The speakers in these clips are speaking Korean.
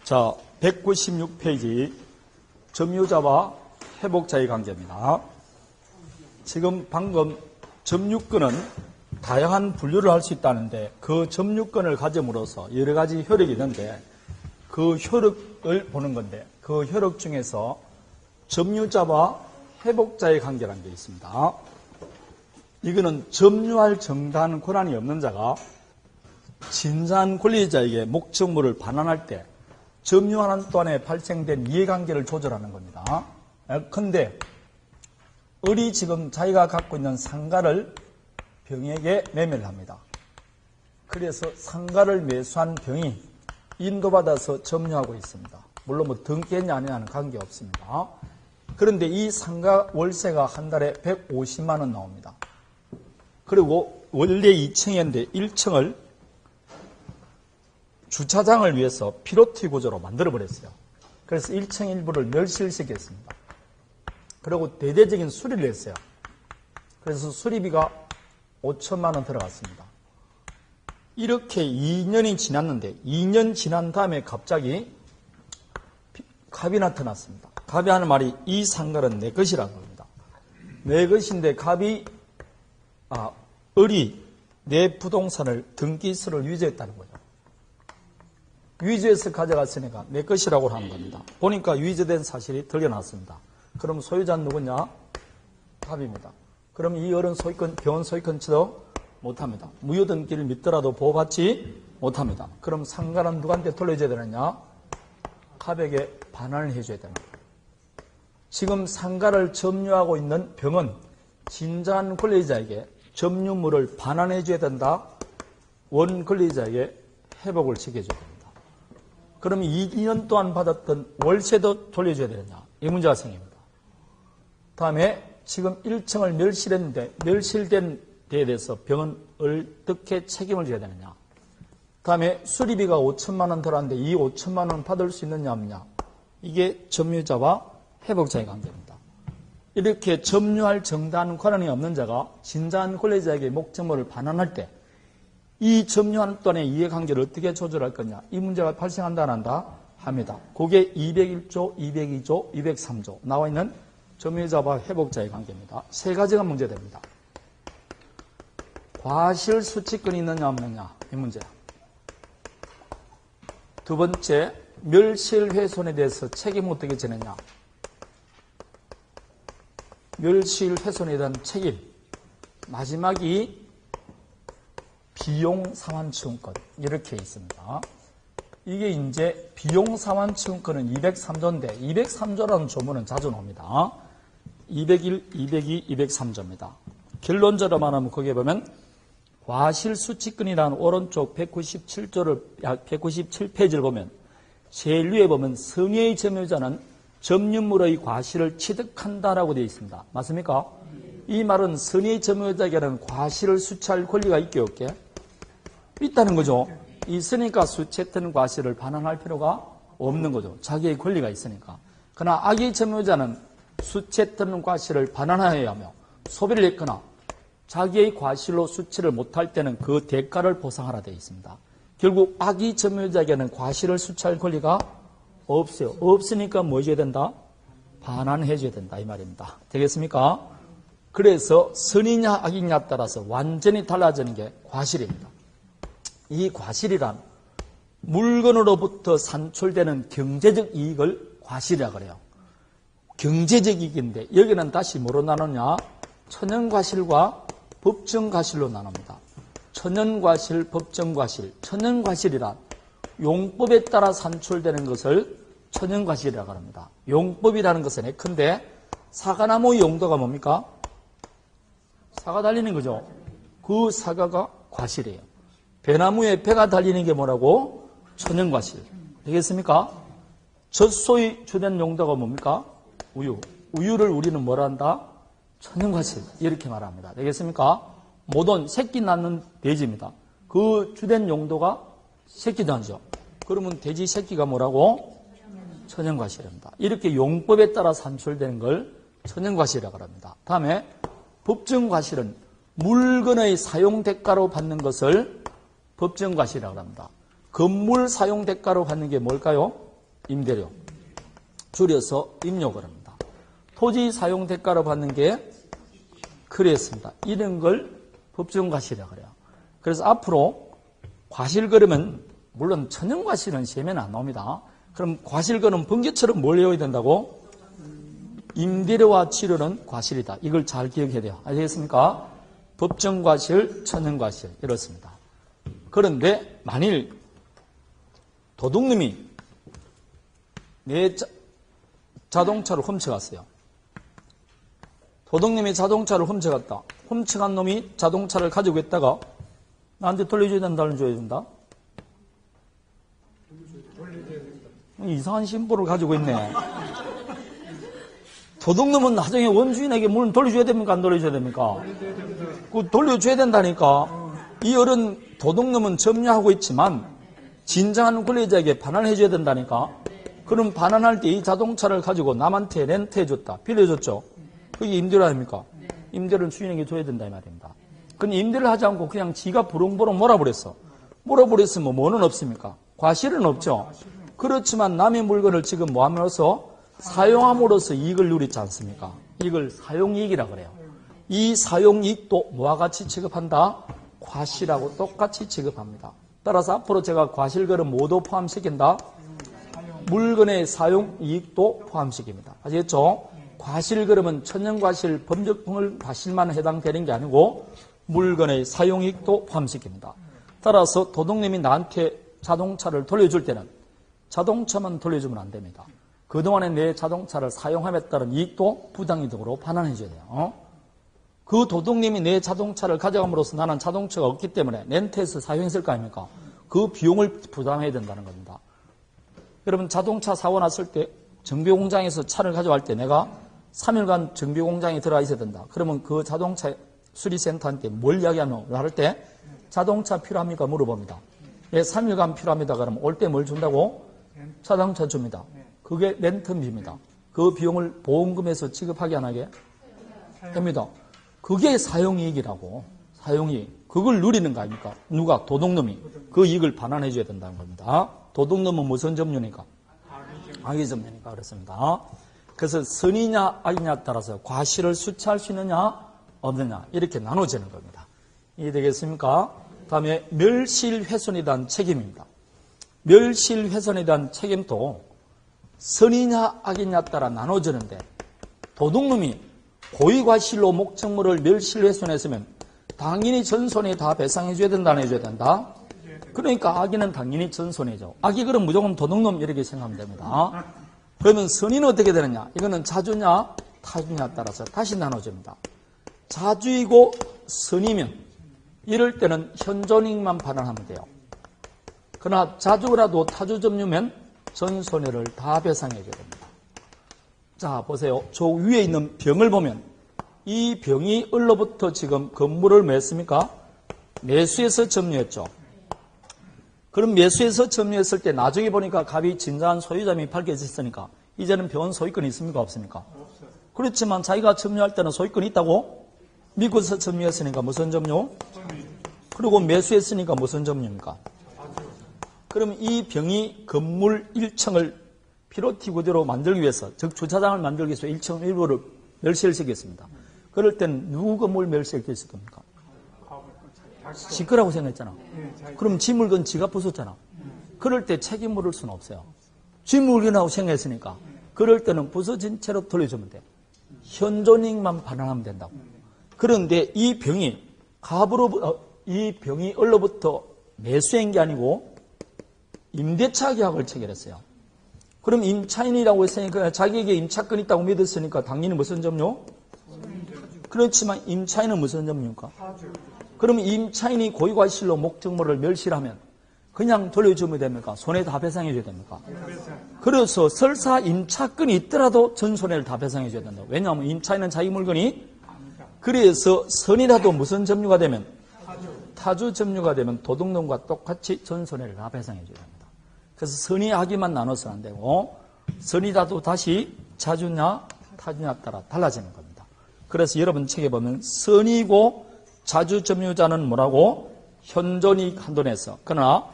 자, 196페이지 점유자와 회복자의 관계입니다. 지금 방금 점유권은 다양한 분류를 할 수 있다는데 그 점유권을 가짐으로써 여러 가지 효력이 있는데 그 효력을 보는 건데 그 효력 중에서 점유자와 회복자의 관계라는 게 있습니다. 이거는 점유할 정당한 권한이 없는 자가 진사한 권리자에게 목적물을 반환할 때 점유하는 동안에 발생된 이해관계를 조절하는 겁니다. 그런데 을이 지금 자기가 갖고 있는 상가를 병에게 매매를 합니다. 그래서 상가를 매수한 병이 인도받아서 점유하고 있습니다. 물론 뭐 등기했냐 아니냐는 관계없습니다. 그런데 이 상가 월세가 한 달에 150만 원 나옵니다. 그리고 원래 2층이었는데 1층을 주차장을 위해서 피로티 구조로 만들어버렸어요. 그래서 1층 일부를 멸실시켰습니다. 그리고 대대적인 수리를 했어요. 그래서 수리비가 5천만 원 들어갔습니다. 이렇게 2년이 지났는데 2년 지난 다음에 갑자기 갑이 나타났습니다. 갑이 하는 말이 이 상가는 내 것이라는 겁니다. 내 것인데 을이 내 부동산을 등기서를 위조했다는 거죠. 위조해서 가져갔으니까 내 것이라고 하는 겁니다. 보니까 위조된 사실이 드러났습니다. 그럼 소유자는 누구냐? 갑입니다. 그럼 이 을은 병원 소유권치도 못합니다. 무효등기를 믿더라도 보호받지 못합니다. 그럼 상가는 누구한테 돌려줘야 되느냐? 갑에게 반환을 해줘야 됩니다. 지금 상가를 점유하고 있는 병은 진짜한 권리자에게 점유물을 반환해줘야 된다. 원 권리자에게 회복을 시켜줘야 됩니다. 그럼 2년 동안 받았던 월세도 돌려줘야 되느냐? 이 문제가 생깁니다. 다음에 지금 1층을 멸실했는데 멸실된 데에 대해서 병은 어떻게 책임을 져야 되느냐? 다음에 수리비가 5천만 원 들어왔는데 이 5천만 원 받을 수 있느냐 없느냐? 이게 점유자와 회복자의 관계입니다. 이렇게 점유할 정당한 권한이 없는 자가 진짜한 권리자에게 목적물을 반환할 때 이 점유하는 동안의 이해관계를 어떻게 조절할 거냐? 이 문제가 발생한다 안 한다? 합니다. 그게 201조, 202조, 203조 나와 있는 점유자와 회복자의 관계입니다. 세 가지가 문제됩니다. 과실수취권이 있느냐 없느냐? 이 문제. 두 번째, 멸실훼손에 대해서 책임 어떻게 지느냐? 멸실훼손에 대한 책임. 마지막이 비용상환치훈권 이렇게 있습니다. 이게 이제 비용상환치훈권은 203조인데 203조라는 조문은 자주 나옵니다. 201, 202, 203조입니다. 결론적으로 말하면 거기에 보면 과실수취권이라는 오른쪽 197페이지를 보면 제일 위에 보면 성의의 점유자는 점유물의 과실을 취득한다라고 되어 있습니다. 맞습니까? 이 말은 선의의 점유자에게는 과실을 수취할 권리가 있게 없게? 있다는 거죠. 있으니까 수취했던 과실을 반환할 필요가 없는 거죠. 자기의 권리가 있으니까. 그러나 악의 점유자는 수취했던 과실을 반환하여야 하며 소비를 했거나 자기의 과실로 수취를 못할 때는 그 대가를 보상하라 되어 있습니다. 결국 악의 점유자에게는 과실을 수취할 권리가 없어요. 없으니까 뭐 해줘야 된다? 반환해줘야 된다 이 말입니다. 되겠습니까? 그래서 선이냐 악이냐에 따라서 완전히 달라지는 게 과실입니다. 이 과실이란 물건으로부터 산출되는 경제적 이익을 과실이라고 그래요. 경제적 이익인데 여기는 다시 뭐로 나누냐? 천연과실과 법정과실로 나눕니다. 천연과실, 법정과실. 천연과실이란 용법에 따라 산출되는 것을 천연과실이라고 합니다. 용법이라는 것은 예컨대 사과나무의 용도가 뭡니까? 사과 달리는 거죠. 그 사과가 과실이에요. 배나무에 배가 달리는 게 뭐라고? 천연과실. 되겠습니까? 젖소의 주된 용도가 뭡니까? 우유. 우유를 우리는 뭐라 한다? 천연과실. 이렇게 말합니다. 되겠습니까? 모든 새끼 낳는 돼지입니다. 그 주된 용도가 새끼 낳죠. 그러면 돼지 새끼가 뭐라고? 천연과실입니다. 이렇게 용법에 따라 산출되는 걸 천연과실이라고 합니다. 다음에 법정과실은 물건의 사용 대가로 받는 것을 법정과실이라고 합니다. 건물 사용 대가로 받는 게 뭘까요? 임대료. 줄여서 임요를 합니다. 토지 사용 대가로 받는 게 그랬습니다. 이런 걸 법정과실이라고 그래요. 그래서 앞으로 과실 그러면 물론 천연과실은 시험에는 안 나옵니다. 그럼 과실 그러면 번개처럼 뭘 외워야 된다고? 임대료와 치료는 과실이다. 이걸 잘 기억해야 돼요. 아시겠습니까? 법정과실, 천연과실 이렇습니다. 그런데 만일 도둑놈이 내 자동차를 훔쳐갔어요. 도둑놈이 자동차를 훔쳐갔다. 훔쳐간 놈이 자동차를 가지고 있다가 나한테 돌려줘야 된다는 줘야 된다? 이상한 심보를 가지고 있네. 도둑놈은 나중에 원주인에게 물 돌려줘야 됩니까? 안 돌려줘야 됩니까? 그 돌려줘야 된다니까. 이 어른 도둑놈은 점유하고 있지만 진정한 권리자에게 반환해줘야 된다니까. 그럼 반환할 때 이 자동차를 가지고 남한테 렌트해줬다. 빌려줬죠. 그게 임대료 아닙니까? 임대료는 주인에게 줘야 된다 이 말입니다. 근데 임대를 하지 않고 그냥 지가 부릉부릉 몰아버렸어. 몰아버렸으면 뭐는 없습니까? 과실은 없죠. 그렇지만 남의 물건을 지금 뭐함으로써 사용함으로써 이익을 누리지 않습니까? 이걸 사용이익이라고 그래요. 이 사용이익도 뭐와 같이 취급한다? 과실하고 똑같이 취급합니다. 따라서 앞으로 제가 과실거래 모두 포함시킨다? 물건의 사용이익도 포함시킵니다. 아시겠죠? 과실거래는 천연과실, 범죄물 과실만 해당되는 게 아니고 물건의 사용이익도 포함시킵니다. 따라서 도둑님이 나한테 자동차를 돌려줄 때는 자동차만 돌려주면 안 됩니다. 그동안에 내 자동차를 사용함에 따른 이익도 부당이득으로 반환해 줘야 돼요. 그 도둑님이 내 자동차를 가져감으로써 나는 자동차가 없기 때문에 렌트해서 사용했을 거 아닙니까? 그 비용을 부담해야 된다는 겁니다. 여러분 자동차 사고 났을 때 정비공장에서 차를 가져갈 때 내가 3일간 정비공장에 들어가 있어야 된다. 그러면 그 자동차 수리센터한테 뭘 이야기하노? 할 때 자동차 필요합니까? 물어봅니다. 예, 3일간 필요합니다. 그러면 올 때 뭘 준다고? 자동차 줍니다. 그게 렌트비입니다. 그 비용을 보험금에서 지급하게 안 하게 됩니다. 그게 사용이익이라고. 사용이익. 그걸 누리는 거 아닙니까? 누가? 도둑놈이. 그 이익을 반환해 줘야 된다는 겁니다. 도둑놈은 무슨 점유니까? 악의 점유니까 그렇습니다. 그래서 선이냐 악이냐에 따라서 과실을 수취할 수 있느냐 없느냐 이렇게 나눠지는 겁니다. 이해되겠습니까? 다음에 멸실훼손에 대한 책임입니다. 멸실훼손에 대한 책임도 선이냐 악이냐에 따라 나눠지는데 도둑놈이 고의과실로 목적물을 멸실훼손했으면 당연히 전손에 다 배상해 줘야 된다 안 해줘야 된다? 그러니까 악인은 당연히 전손이죠. 악이 그럼 무조건 도둑놈 이렇게 생각하면 됩니다. 그러면 선의는 어떻게 되느냐? 이거는 자주냐 타주냐에 따라서 다시 나눠집니다. 자주이고 선이면 이럴 때는 현존이익만 반환하면 돼요. 그러나 자주라도 타주 점유면 전손해를 다 배상해 줘야 됩니다. 자 보세요. 저 위에 있는 병을 보면 이 병이 얼로부터 지금 건물을 맺습니까? 매수해서 점유했죠. 그럼 매수해서 점유했을 때 나중에 보니까 갑이 진정한 소유자임이 밝혀졌으니까 이제는 병원 소유권이 있습니까? 없습니까? 없어요. 그렇지만 자기가 점유할 때는 소유권이 있다고? 미국에서 점유했으니까 무슨 점유? 그리고 매수했으니까 무슨 점유입니까? 그럼 이 병이 건물 1층을 피로티구대로 만들기 위해서 즉 주차장을 만들기 위해서 1층 일부를 멸실시켰습니다. 그럴 땐 누구 건물 멸실시켰을 겁니까? 지 거라고 생각했잖아. 그럼 지 물건 지가 부쉈잖아. 그럴 때 책임 물을 수는 없어요. 지 물건이라고 생각했으니까. 그럴 때는 부서진 채로 돌려주면 돼. 현존이익만 반환하면 된다고. 그런데 이 병이 이 병이 얼로부터 매수한 게 아니고 임대차 계약을 체결했어요. 그럼 임차인이라고 했으니까 자기에게 임차권이 있다고 믿었으니까 당연히 무슨 점유? 그렇지만 임차인은 무슨 점유입니까? 그러면 임차인이 고의과실로 목적물을 멸실하면 그냥 돌려주면 됩니까? 손해 다 배상해 줘야 됩니까? 그래서 설사 임차권이 있더라도 전손해를 다 배상해 줘야 된다. 왜냐하면 임차인은 자기 물건이 그래서 선이라도 무슨 점유가 되면 타주 점유가 되면 도둑놈과 똑같이 전손해를 다 배상해 줘야 됩니다. 그래서 선이 악이만 나눠서는 안 되고 선이라도 다시 자주냐 타주냐에 따라 달라지는 겁니다. 그래서 여러분 책에 보면 선이고 자주 점유자는 뭐라고? 현존이익 한돈에서. 그러나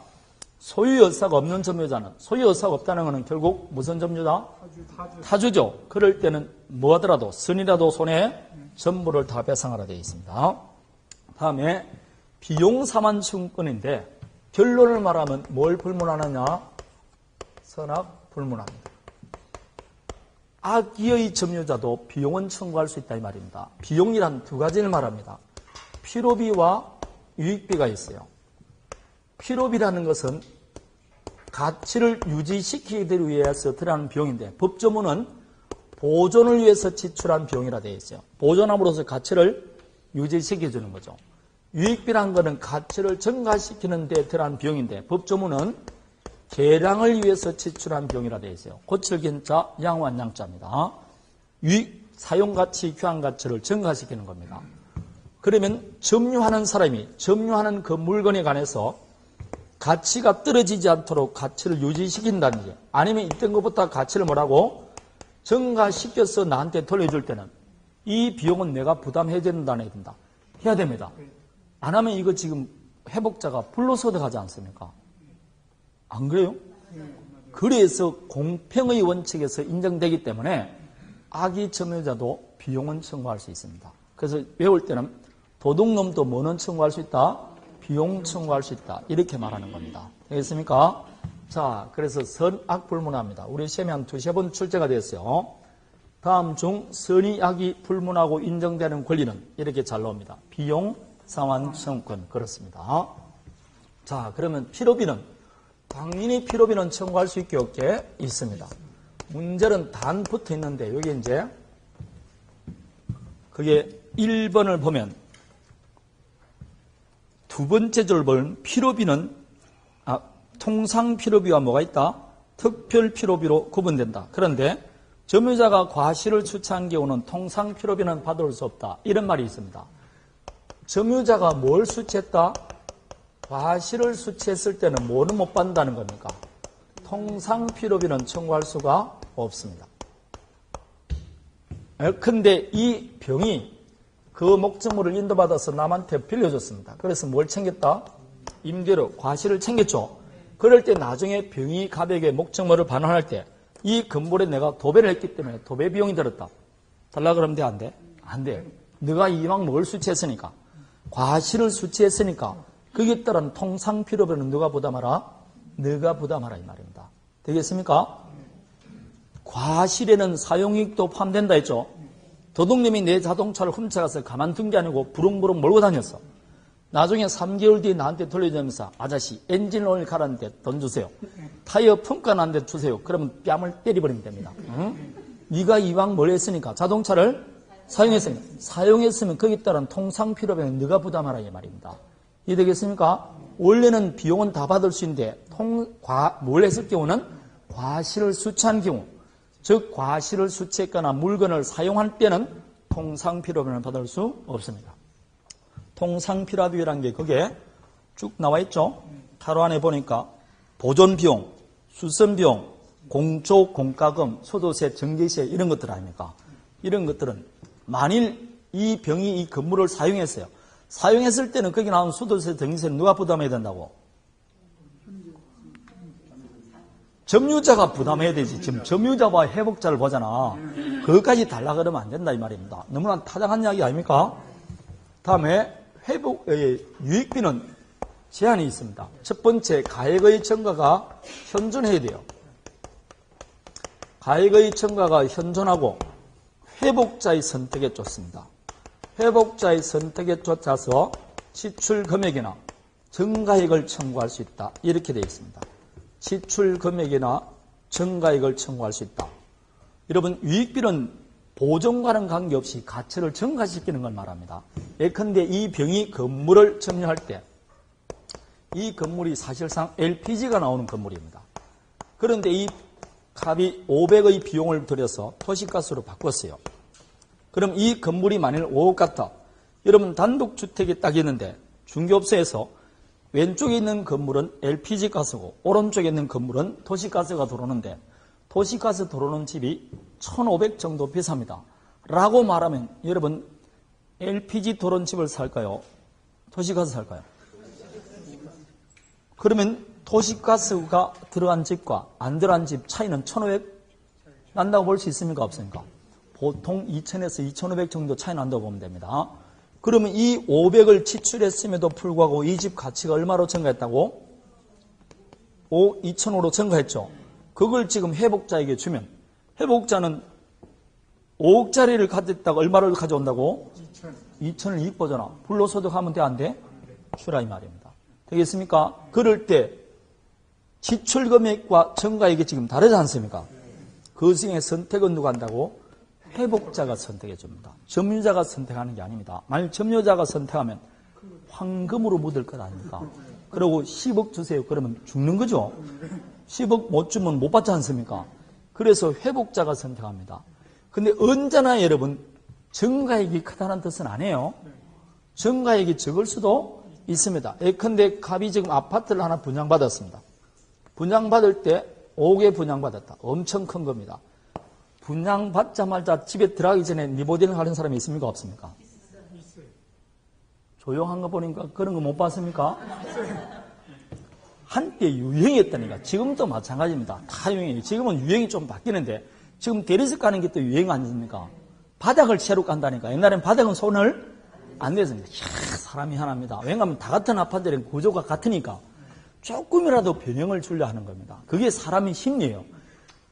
소유여사가 없는 점유자는, 소유여사가 없다는 것은 결국 무슨 점유자? 타주죠. 그럴 때는 뭐 하더라도 선이라도 손에 전부를 다 배상하라 되어 있습니다. 다음에 비용사만청구권인데 결론을 말하면 뭘 불문하느냐? 선악 불문합니다. 악의의 점유자도 비용은 청구할 수 있다 이 말입니다. 비용이란 두 가지를 말합니다. 필요비와 유익비가 있어요. 필요비라는 것은 가치를 유지시키기 위해서 들어가는 비용인데 법조문은 보존을 위해서 지출한 비용이라 되어 있어요. 보존함으로써 가치를 유지시켜주는 거죠. 유익비라는 것은 가치를 증가시키는 데 들어가는 비용인데 법조문은 계량을 위해서 지출한 비용이라 되어 있어요. 고철견자, 양완양자입니다. 유익, 사용가치, 교환가치를 증가시키는 겁니다. 그러면 점유하는 사람이 점유하는 그 물건에 관해서 가치가 떨어지지 않도록 가치를 유지시킨다든지 아니면 있던 것보다 가치를 뭐라고? 증가시켜서 나한테 돌려줄 때는 이 비용은 내가 부담해야 된다는 해야 된다. 해야 됩니다. 안 하면 이거 지금 회복자가 불로소득하지 않습니까? 안 그래요? 그래서 공평의 원칙에서 인정되기 때문에 악의 점유자도 비용은 청구할 수 있습니다. 그래서 외울 때는 도둑놈도 뭐는 청구할 수 있다? 비용 청구할 수 있다. 이렇게 말하는 겁니다. 되겠습니까? 자, 그래서 선악 불문합니다. 우리 시험에 한 두세 번 출제가 됐어요. 다음 중 선의 악이 불문하고 인정되는 권리는 이렇게 잘 나옵니다. 비용, 상환, 청구권. 그렇습니다. 자, 그러면 필요비는 당연히 필요비는 청구할 수 있게 없게 있습니다. 문제는 단 붙어 있는데 여기 이제 그게 1번을 보면 두 번째 줄 보면 필요비는 통상 필요비와 뭐가 있다? 특별 필요비로 구분된다. 그런데 점유자가 과실을 수취한 경우는 통상 필요비는 받을 수 없다. 이런 말이 있습니다. 점유자가 뭘 수취했다? 과실을 수취했을 때는 뭐는 못 받는다는 겁니까? 통상 필요비는 청구할 수가 없습니다. 근데 이 병이 그 목적물을 인도받아서 남한테 빌려줬습니다. 그래서 뭘 챙겼다? 임대료, 과실을 챙겼죠. 그럴 때 나중에 병이 가백의 목적물을 반환할 때 이 건물에 내가 도배를 했기 때문에 도배 비용이 들었다. 달라 그러면 돼? 안 돼? 안 돼. 네가 이왕 뭘 수취했으니까, 과실을 수취했으니까 거기에 따른 통상 필요비는 누가 부담하라? 네가 부담하라 이 말입니다. 되겠습니까? 과실에는 사용이익도 포함된다 했죠. 도둑님이 내 자동차를 훔쳐가서 가만둔 게 아니고 부릉부릉 몰고 다녔어. 나중에 3개월 뒤에 나한테 돌려주면서 아저씨 엔진 오일 갈았는데 돈 주세요. 타이어 펌가 나는데 주세요. 그러면 뺨을 때려버리면 됩니다. 응? 네가 이왕 뭘 했으니까 자동차를 사용했으면 거기에 따른 통상 필요비는 네가 부담하라 이 말입니다. 이해되겠습니까? 원래는 비용은 다 받을 수 있는데 뭘 했을 경우는 과실을 수취한 경우, 즉 과실을 수취했거나 물건을 사용할 때는 통상 필요비는 받을 수 없습니다. 통상 필요비라는 게 그게 쭉 나와 있죠. 타로 안에 보니까 보존비용, 수선비용, 공조, 공과금, 소득세, 정기세 이런 것들 아닙니까? 이런 것들은 만일 이 병이 이 건물을 사용했어요. 사용했을 때는 거기 나온 소득세, 정기세는 누가 부담해야 된다고? 점유자가 부담해야 되지. 지금 점유자와 회복자를 보잖아. 그것까지 달라 그러면 안 된다 이 말입니다. 너무나 타당한 이야기 아닙니까? 다음에 유익비는 제한이 있습니다. 첫 번째, 가액의 증가가 현존해야 돼요. 가액의 증가가 현존하고 회복자의 선택에 쫓습니다. 회복자의 선택에 쫓아서 지출 금액이나 증가액을 청구할 수 있다. 이렇게 되어 있습니다. 지출 금액이나 증가액을 청구할 수 있다. 여러분, 유익비는 보존과는 관계없이 가치를 증가시키는 걸 말합니다. 예컨대 이 병이 건물을 점유할 때 이 건물이 사실상 LPG가 나오는 건물입니다. 그런데 이 값이 500의 비용을 들여서 도시가스로 바꿨어요. 그럼 이 건물이 만일 5억 같다. 여러분 단독주택이 딱 있는데 중개업소에서 왼쪽에 있는 건물은 LPG 가스고 오른쪽에 있는 건물은 도시가스가 들어오는데 도시가스 들어오는 집이 1,500 정도 비쌉니다. 라고 말하면 여러분 LPG 들어온 집을 살까요? 도시가스 살까요? 그러면 도시가스가 들어간 집과 안 들어간 집 차이는 1,500 난다고 볼 수 있습니까? 없습니까? 보통 2,000에서 2,500 정도 차이 난다고 보면 됩니다. 그러면 이 500을 지출했음에도 불구하고 이 집 가치가 얼마로 증가했다고? 2,500로 증가했죠. 그걸 지금 회복자에게 주면 회복자는 5억짜리를 가졌다가 얼마를 가져온다고? 2,000을 이익 보잖아. 불로소득하면 돼, 안 돼? 주라 이 말입니다. 되겠습니까? 그럴 때 지출 금액과 증가액이 지금 다르지 않습니까? 그 중에 선택은 누가 한다고? 회복자가 선택해 줍니다. 점유자가 선택하는 게 아닙니다. 만약 점유자가 선택하면 황금으로 묻을 것 아닙니까? 그리고 10억 주세요. 그러면 죽는 거죠. 10억 못 주면 못 받지 않습니까? 그래서 회복자가 선택합니다. 근데 언제나 여러분 증가액이 크다는 뜻은 아니에요. 증가액이 적을 수도 있습니다. 예컨대 갑이 지금 아파트를 하나 분양받았습니다. 분양받을 때 5억에 분양받았다. 엄청 큰 겁니다. 분양받자마자 집에 들어가기 전에 리모델링 하는 사람이 있습니까? 없습니까? 조용한 거 보니까 그런 거 못 봤습니까? 한때 유행이었다니까. 지금도 마찬가지입니다. 다 유행이에요. 지금은 유행이 좀 바뀌는데 지금 대리석 가는 게 또 유행 아닙니까? 바닥을 새로 깐다니까. 옛날엔 바닥은 손을 안 대습니다. 이야, 사람이 하나입니다. 왜냐하면 다 같은 아파트는 구조가 같으니까 조금이라도 변형을 주려 하는 겁니다. 그게 사람의 심리예요.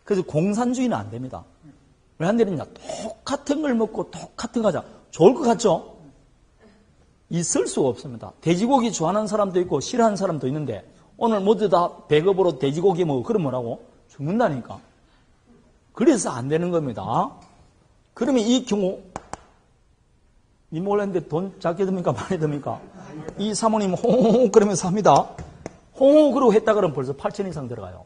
그래서 공산주의는 안 됩니다. 왜 안 되느냐? 똑같은 걸 먹고 똑같은 거 하자. 좋을 것 같죠? 있을 수가 없습니다. 돼지고기 좋아하는 사람도 있고 싫어하는 사람도 있는데 오늘 모두 다 배급으로 돼지고기 먹어. 그럼 뭐라고? 죽는다니까. 그래서 안 되는 겁니다. 그러면 이 경우 이 몰랐는데 돈 작게 듭니까? 많이 듭니까? 이 사모님 홍홍 그러면서 합니다. 홍홍 그러고 했다 그러면 벌써 8천 이상 들어가요.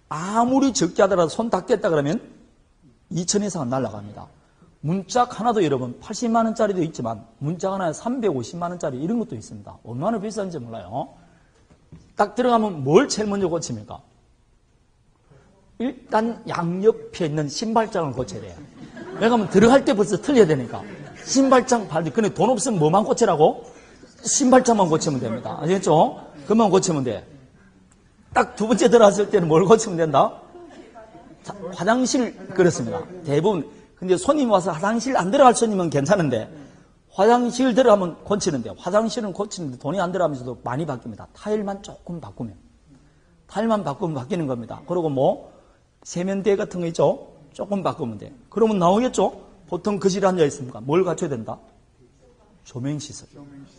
아무리 적게 하더라도 손 닦겠다 그러면 2천 이상은 날아갑니다. 문짝 하나도 여러분 80만 원짜리도 있지만 문짝 하나에 350만 원짜리 이런 것도 있습니다. 얼마나 비싼지 몰라요. 딱 들어가면 뭘 제일 먼저 고칩니까? 일단 양옆에 있는 신발장을 고쳐야 돼요. 왜냐하면 들어갈 때 벌써 틀려야 되니까. 신발장 발리. 근데 돈 없으면 뭐만 고치라고? 신발장만 고치면 됩니다. 아시겠죠? 그만 고치면 돼. 딱 두 번째 들어갔을 때는 뭘 고치면 된다? 자, 화장실 그렇습니다. 대부분. 근데 손님 와서 화장실 안 들어갈 손님은 괜찮은데 화장실 들어가면 고치는데 화장실은 고치는데 돈이 안 들어가면서도 많이 바뀝니다. 타일만 조금 바꾸면. 타일만 바꾸면 바뀌는 겁니다. 그리고 뭐 세면대 같은 거 있죠? 조금 바꾸면 돼. 그러면 나오겠죠? 보통 거실에 앉아 있습니까? 뭘 갖춰야 된다? 조명시설.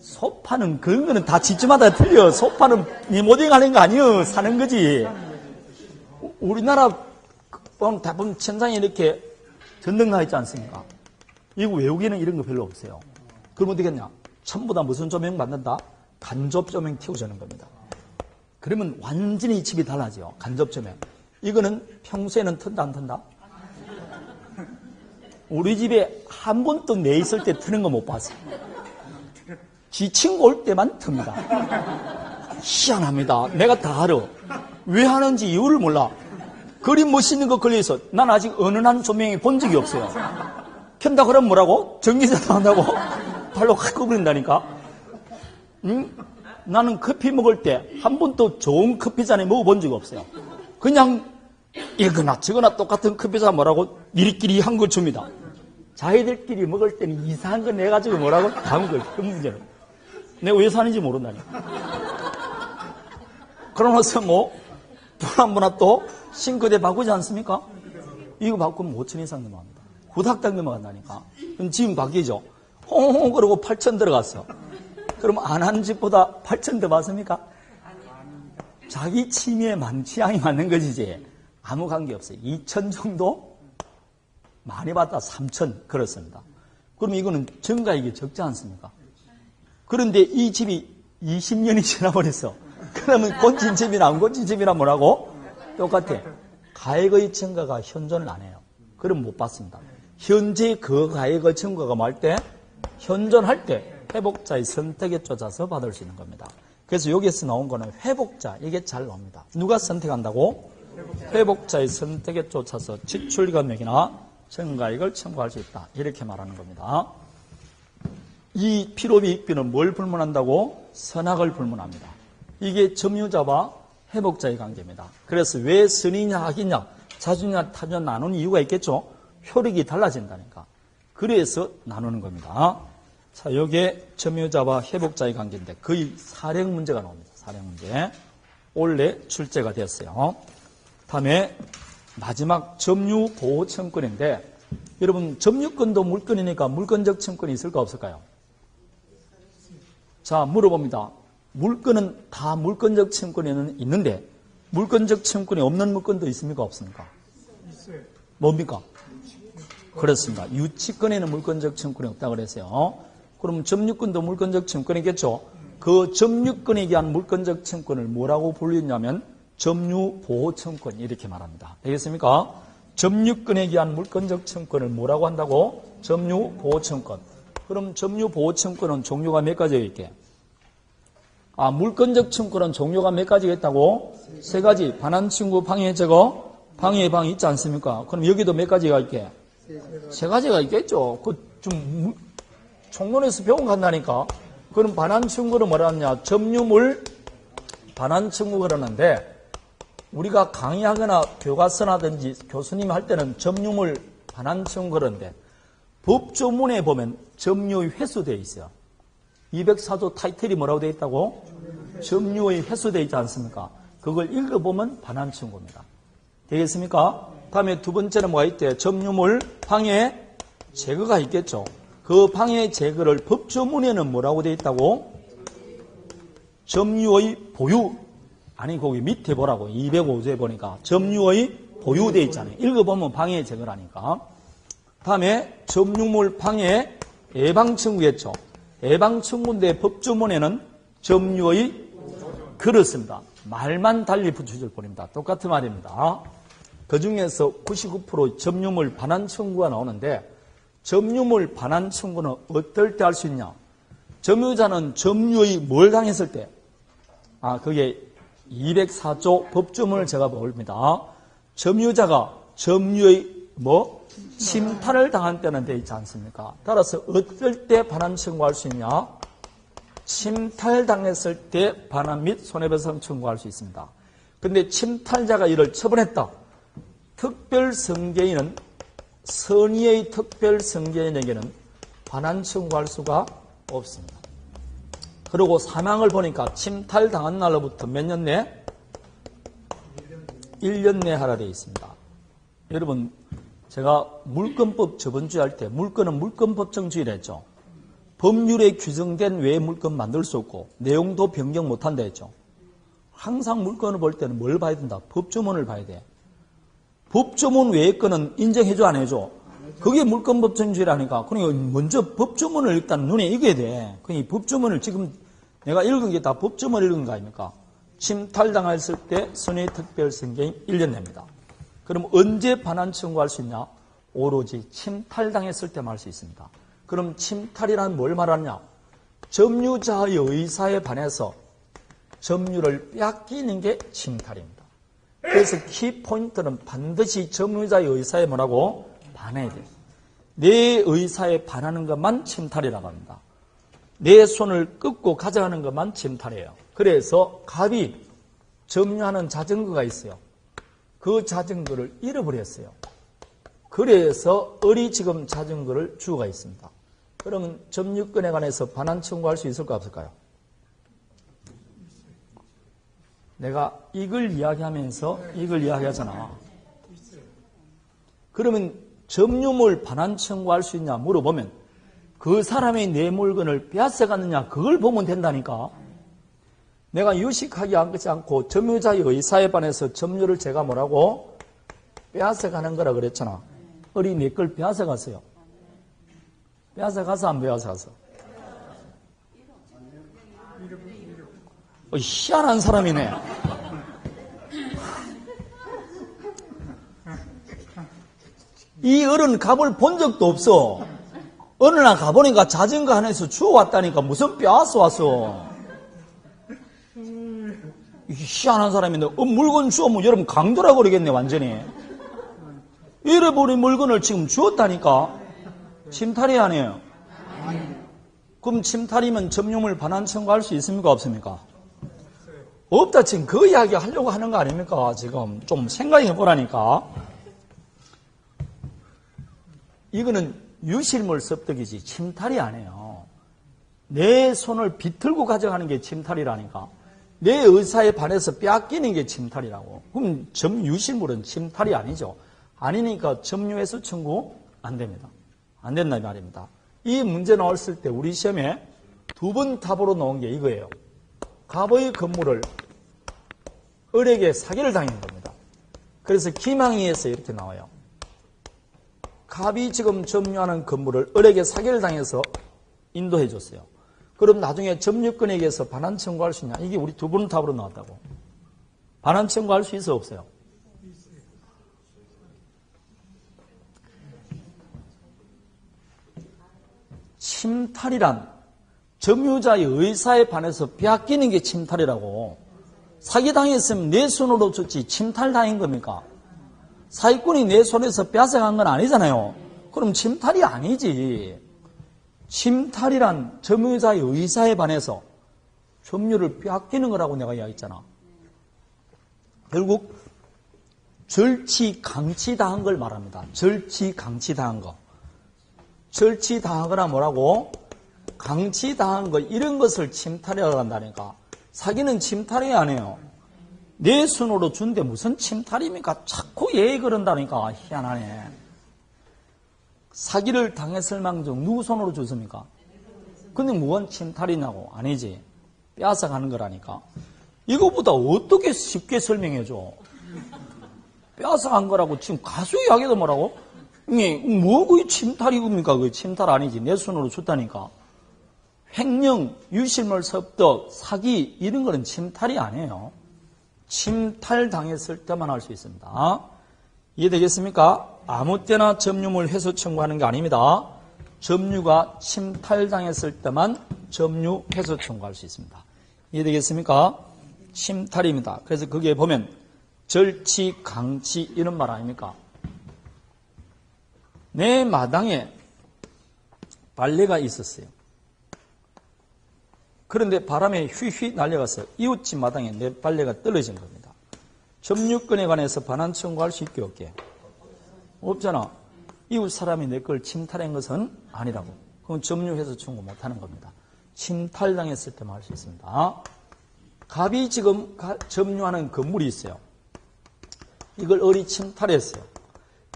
소파는 그런 거는 다 집집마다 틀려. 소파는 리모델링 하는 거 아니에요. 사는 거지. 우리나라 대부분 천장에 이렇게 전등 나 있지 않습니까? 이거 외국에는 이런 거 별로 없어요. 그러면 어떻겠냐? 전부 다 무슨 조명 받는다? 간접 조명 띄워주는 겁니다. 그러면 완전히 집이 달라져요. 간접 조명. 이거는 평소에는 튼다 안 튼다? 우리 집에 한 번도 내 있을 때 트는 거 못 봤어요. 지 친구 올 때만 틉니다. 희한합니다. 내가 다 알아. 왜 하는지 이유를 몰라. 그림 멋있는 거 걸려있어. 난 아직 은은한 조명이 본 적이 없어요. 켠다 그러면 뭐라고? 전기세도 한다고? 발로 확 끄부린다니까? 응? 나는 커피 먹을 때 한 번도 좋은 커피잔에 먹어본 적이 없어요. 그냥 이거나 저거나 똑같은 커피잔 뭐라고? 니리끼리 한 거 줍니다. 자기들끼리 먹을 때는 이상한 거 내가지고 뭐라고? 다 먹어요. 그 문제는. 내가 왜 사는지 모른다니까. 그러면서 뭐, 돈 한 번 또 싱크대 바꾸지 않습니까? 이거 바꾸면 5천 이상 넘어갑니다. 후닥닥 넘어간다니까. 그럼 지금 바뀌죠? 홍홍 그러고 8천 들어갔어. 그럼 안 하는 집보다 8천 더 맞습니까? 자기 취미에 취향이 맞는 것이지 아무 관계 없어요. 2천 정도? 많이 받다 3천 그렇습니다. 그럼 이거는 증가액이 적지 않습니까? 그런데 이 집이 20년이 지나버렸어. 그러면 곤친 집이나 안 곤친 집이나 뭐라고? 똑같아. 가액의 증가가 현존을 안 해요. 그럼 못 받습니다. 현재 그 가액의 증가가 뭐 할 때? 현존할 때 회복자의 선택에 쫓아서 받을 수 있는 겁니다. 그래서 여기에서 나온 거는 회복자, 이게 잘 나옵니다. 누가 선택한다고? 회복자의 선택에 쫓아서 지출 금액이나 증가액을 청구할 수 있다. 이렇게 말하는 겁니다. 이 필요비익비는 뭘 불문한다고? 선악을 불문합니다. 이게 점유자와 회복자의 관계입니다. 그래서 왜 선이냐 악이냐 자주냐 타주냐 나누는 이유가 있겠죠. 효력이 달라진다니까. 그래서 나누는 겁니다. 자, 요게 점유자와 회복자의 관계인데 거의 사령 문제가 나옵니다. 사령 문제. 원래 출제가 됐어요. 다음에 마지막 점유보호청구인데 여러분 점유권도 물권이니까 물권적 청구권이 있을까 없을까요? 자, 물어봅니다. 물권은 다 물권적 청구권이 있는데 물권적 청구권이 없는 물권도 있습니까 없습니까? 있어요. 뭡니까? 그렇습니다. 유치권에는 물권적 청구권이 없다고 그랬어요. 그럼 점유권도 물권적 청구권이겠죠? 그 점유권에 대한 물권적 청구권을 뭐라고 불리냐면 점유보호청구권 이렇게 말합니다. 되겠습니까? 점유권에 대한 물권적 청구권을 뭐라고 한다고? 점유보호청구권. 그럼 점유보호청구권은 종류가 몇 가지가 있게? 물권적 청구권은 종류가 몇 가지가 있다고? 세 가지. 반환청구, 방해제거, 방해방이 있지 않습니까? 그럼 여기도 몇 가지가 있게? 세 가지가 있겠죠. 총론에서 배운 간다니까. 그럼 반환청구는 뭐라 하냐? 점유물 반환청구 그러는데 우리가 강의하거나 교과서나든지 교수님 할 때는 점유물 반환청구 그러는데 법조문에 보면 점유의 회수되어 있어요. 204조 타이틀이 뭐라고 되어 있다고? 점유의 회수되어 있지 않습니까? 그걸 읽어보면 반환청구입니다. 되겠습니까? 다음에 두 번째는 뭐가 있대? 점유물 방해 제거가 있겠죠. 그 방해 제거를 법조문에는 뭐라고 되어 있다고? 점유의 보유. 아니 거기 밑에 보라고. 205조에 보니까 점유의 보유되어 있잖아요. 읽어보면 방해 제거라니까. 다음에 점유물 방해 예방청구겠죠. 예방청구인데 법조문에는 점유의 그렇습니다. 말만 달리 붙여줄 뿐입니다. 똑같은 말입니다. 그 중에서 99% 점유물 반환청구가 나오는데 점유물 반환청구는 어떨 때 할 수 있냐? 점유자는 점유의 뭘 당했을 때? 그게 204조 법조문을 제가 봅니다. 점유자가 점유의 침탈을 당한 때는 되어 있지 않습니까? 따라서 어떨 때 반환 청구할 수 있냐? 침탈당했을 때 반환 및 손해배상 청구할 수 있습니다. 그런데 침탈자가 이를 처분했다. 특별성계인은 선의의 특별성계인에게는 반환 청구할 수가 없습니다. 그리고 사망을 보니까 침탈당한 날로부터 몇 년 내? 1년 내 하라 되어 있습니다. 여러분 제가 물권법 저번 주에 할 때 물권은 물권법정주의라 했죠. 법률에 규정된 외의 물권 만들 수 없고 내용도 변경 못한다 했죠. 항상 물권을 볼 때는 뭘 봐야 된다? 법조문을 봐야 돼. 법조문 외의 거는 인정해줘 안 해줘? 그게 물권법정주의라니까. 그러니까 먼저 법조문을 일단 눈에 익어야 돼. 그러니까 법조문을 지금 내가 읽은 게 다 법조문 읽은 거 아닙니까? 침탈당했을 때 선의특별성계인 1년 냅니다. 그럼 언제 반환 청구할 수 있냐? 오로지 침탈당했을 때만 할 수 있습니다. 그럼 침탈이란 뭘 말하냐? 점유자의 의사에 반해서 점유를 빼앗기는 게 침탈입니다. 그래서 키포인트는 반드시 점유자의 의사에 뭐라고? 반해야 돼요. 내 의사에 반하는 것만 침탈이라고 합니다. 내 손을 끊고 가져가는 것만 침탈이에요. 그래서 갑이 점유하는 자전거가 있어요. 그 자전거를 잃어버렸어요. 그래서 을이 지금 자전거를 주고가 있습니다. 그러면 점유권에 관해서 반환 청구할 수 있을까 없을까요? 내가 이걸 이야기하면서 이걸 이야기하잖아. 그러면 점유물 반환 청구할 수 있냐 물어보면 그 사람의 내 물건을 빼앗아갔느냐 그걸 보면 된다니까. 내가 유식하게 하지 않고 점유자의 의사에 반해서 점유를 제가 뭐라고? 빼앗아가는 거라 그랬잖아. 을이 내 걸 빼앗아갔어요. 빼앗아가서 안 빼앗아가서? 희한한 사람이네. 이 을은 갑을 본 적도 없어. 어느 날 가보니까 자전거 하나에서 주워왔다니까 무슨 빼앗아 왔어. 희한한 사람인데 물건 주우면 여러분 강도라 그러겠네 완전히. 잃어버린 물건을 지금 주웠다니까. 침탈이 아니에요. 그럼 침탈이면 점유물 반환 청구할 수 있습니까 없습니까? 없다 지금 그 이야기 하려고 하는 거 아닙니까? 지금 좀 생각해 보라니까. 이거는 유실물 습득이지 침탈이 아니에요. 내 손을 비틀고 가져가는 게 침탈이라니까. 내 의사에 반해서 빼앗기는 게 침탈이라고. 그럼 점유실물은 침탈이 아니죠. 아니니까 점유해서 청구 안 됩니다. 안 된다 이 말입니다. 이 문제 나왔을 때 우리 시험에 두 번 답으로 나온 게 이거예요. 갑의 건물을 을에게 사기를 당한 겁니다. 그래서 기망이에서 이렇게 나와요. 갑이 지금 점유하는 건물을 을에게 사기를 당해서 인도해 줬어요. 그럼 나중에 점유권에게서 반환 청구할 수 있냐? 이게 우리 두 번 답으로 나왔다고. 반환 청구할 수 있어 없어요? 침탈이란 점유자의 의사에 반해서 빼앗기는 게 침탈이라고. 사기당했으면 내 손으로 줬지 침탈당한 겁니까? 사기꾼이 내 손에서 뺏어간 건 아니잖아요. 그럼 침탈이 아니지. 침탈이란 점유자의 의사에 반해서 점유를 빼앗기는 거라고 내가 이야기했잖아. 결국 절치강치당한 걸 말합니다. 절치강치당한 거. 절치당하거나 뭐라고? 강치당한 거 이런 것을 침탈이라고 한다니까. 사기는 침탈이 아니에요. 내 손으로 준데 무슨 침탈입니까? 자꾸 예의 그런다니까. 희한하네. 사기를 당했을 망정 누구 손으로 줬습니까? 근데 무슨 침탈이냐고. 아니지. 빼앗아가는 거라니까. 이거보다 어떻게 쉽게 설명해줘. 빼앗아간 거라고 지금 가수 이야기도 뭐라고? 뭐 그게 침탈이겁니까? 그게 침탈 아니지. 내 손으로 줬다니까. 횡령, 유실물 습득, 사기 이런 거는 침탈이 아니에요. 침탈 당했을 때만 할 수 있습니다. 이해되겠습니까? 아무 때나 점유물 회수 청구하는 게 아닙니다. 점유가 침탈당했을 때만 점유 회수 청구할 수 있습니다. 이해되겠습니까? 침탈입니다. 그래서 거기에 보면 절치, 강치 이런 말 아닙니까? 내 마당에 빨래가 있었어요. 그런데 바람에 휘휘 날려갔어요. 이웃집 마당에 내 빨래가 떨어진 겁니다. 점유권에 관해서 반환 청구할 수 있게 없게? 없잖아. 이웃 사람이 내 걸 침탈한 것은 아니라고. 그건 점유해서 청구 못하는 겁니다. 침탈당했을 때만 할 수 있습니다. 갑이 지금 점유하는 건물이 있어요. 이걸 을이 침탈했어요.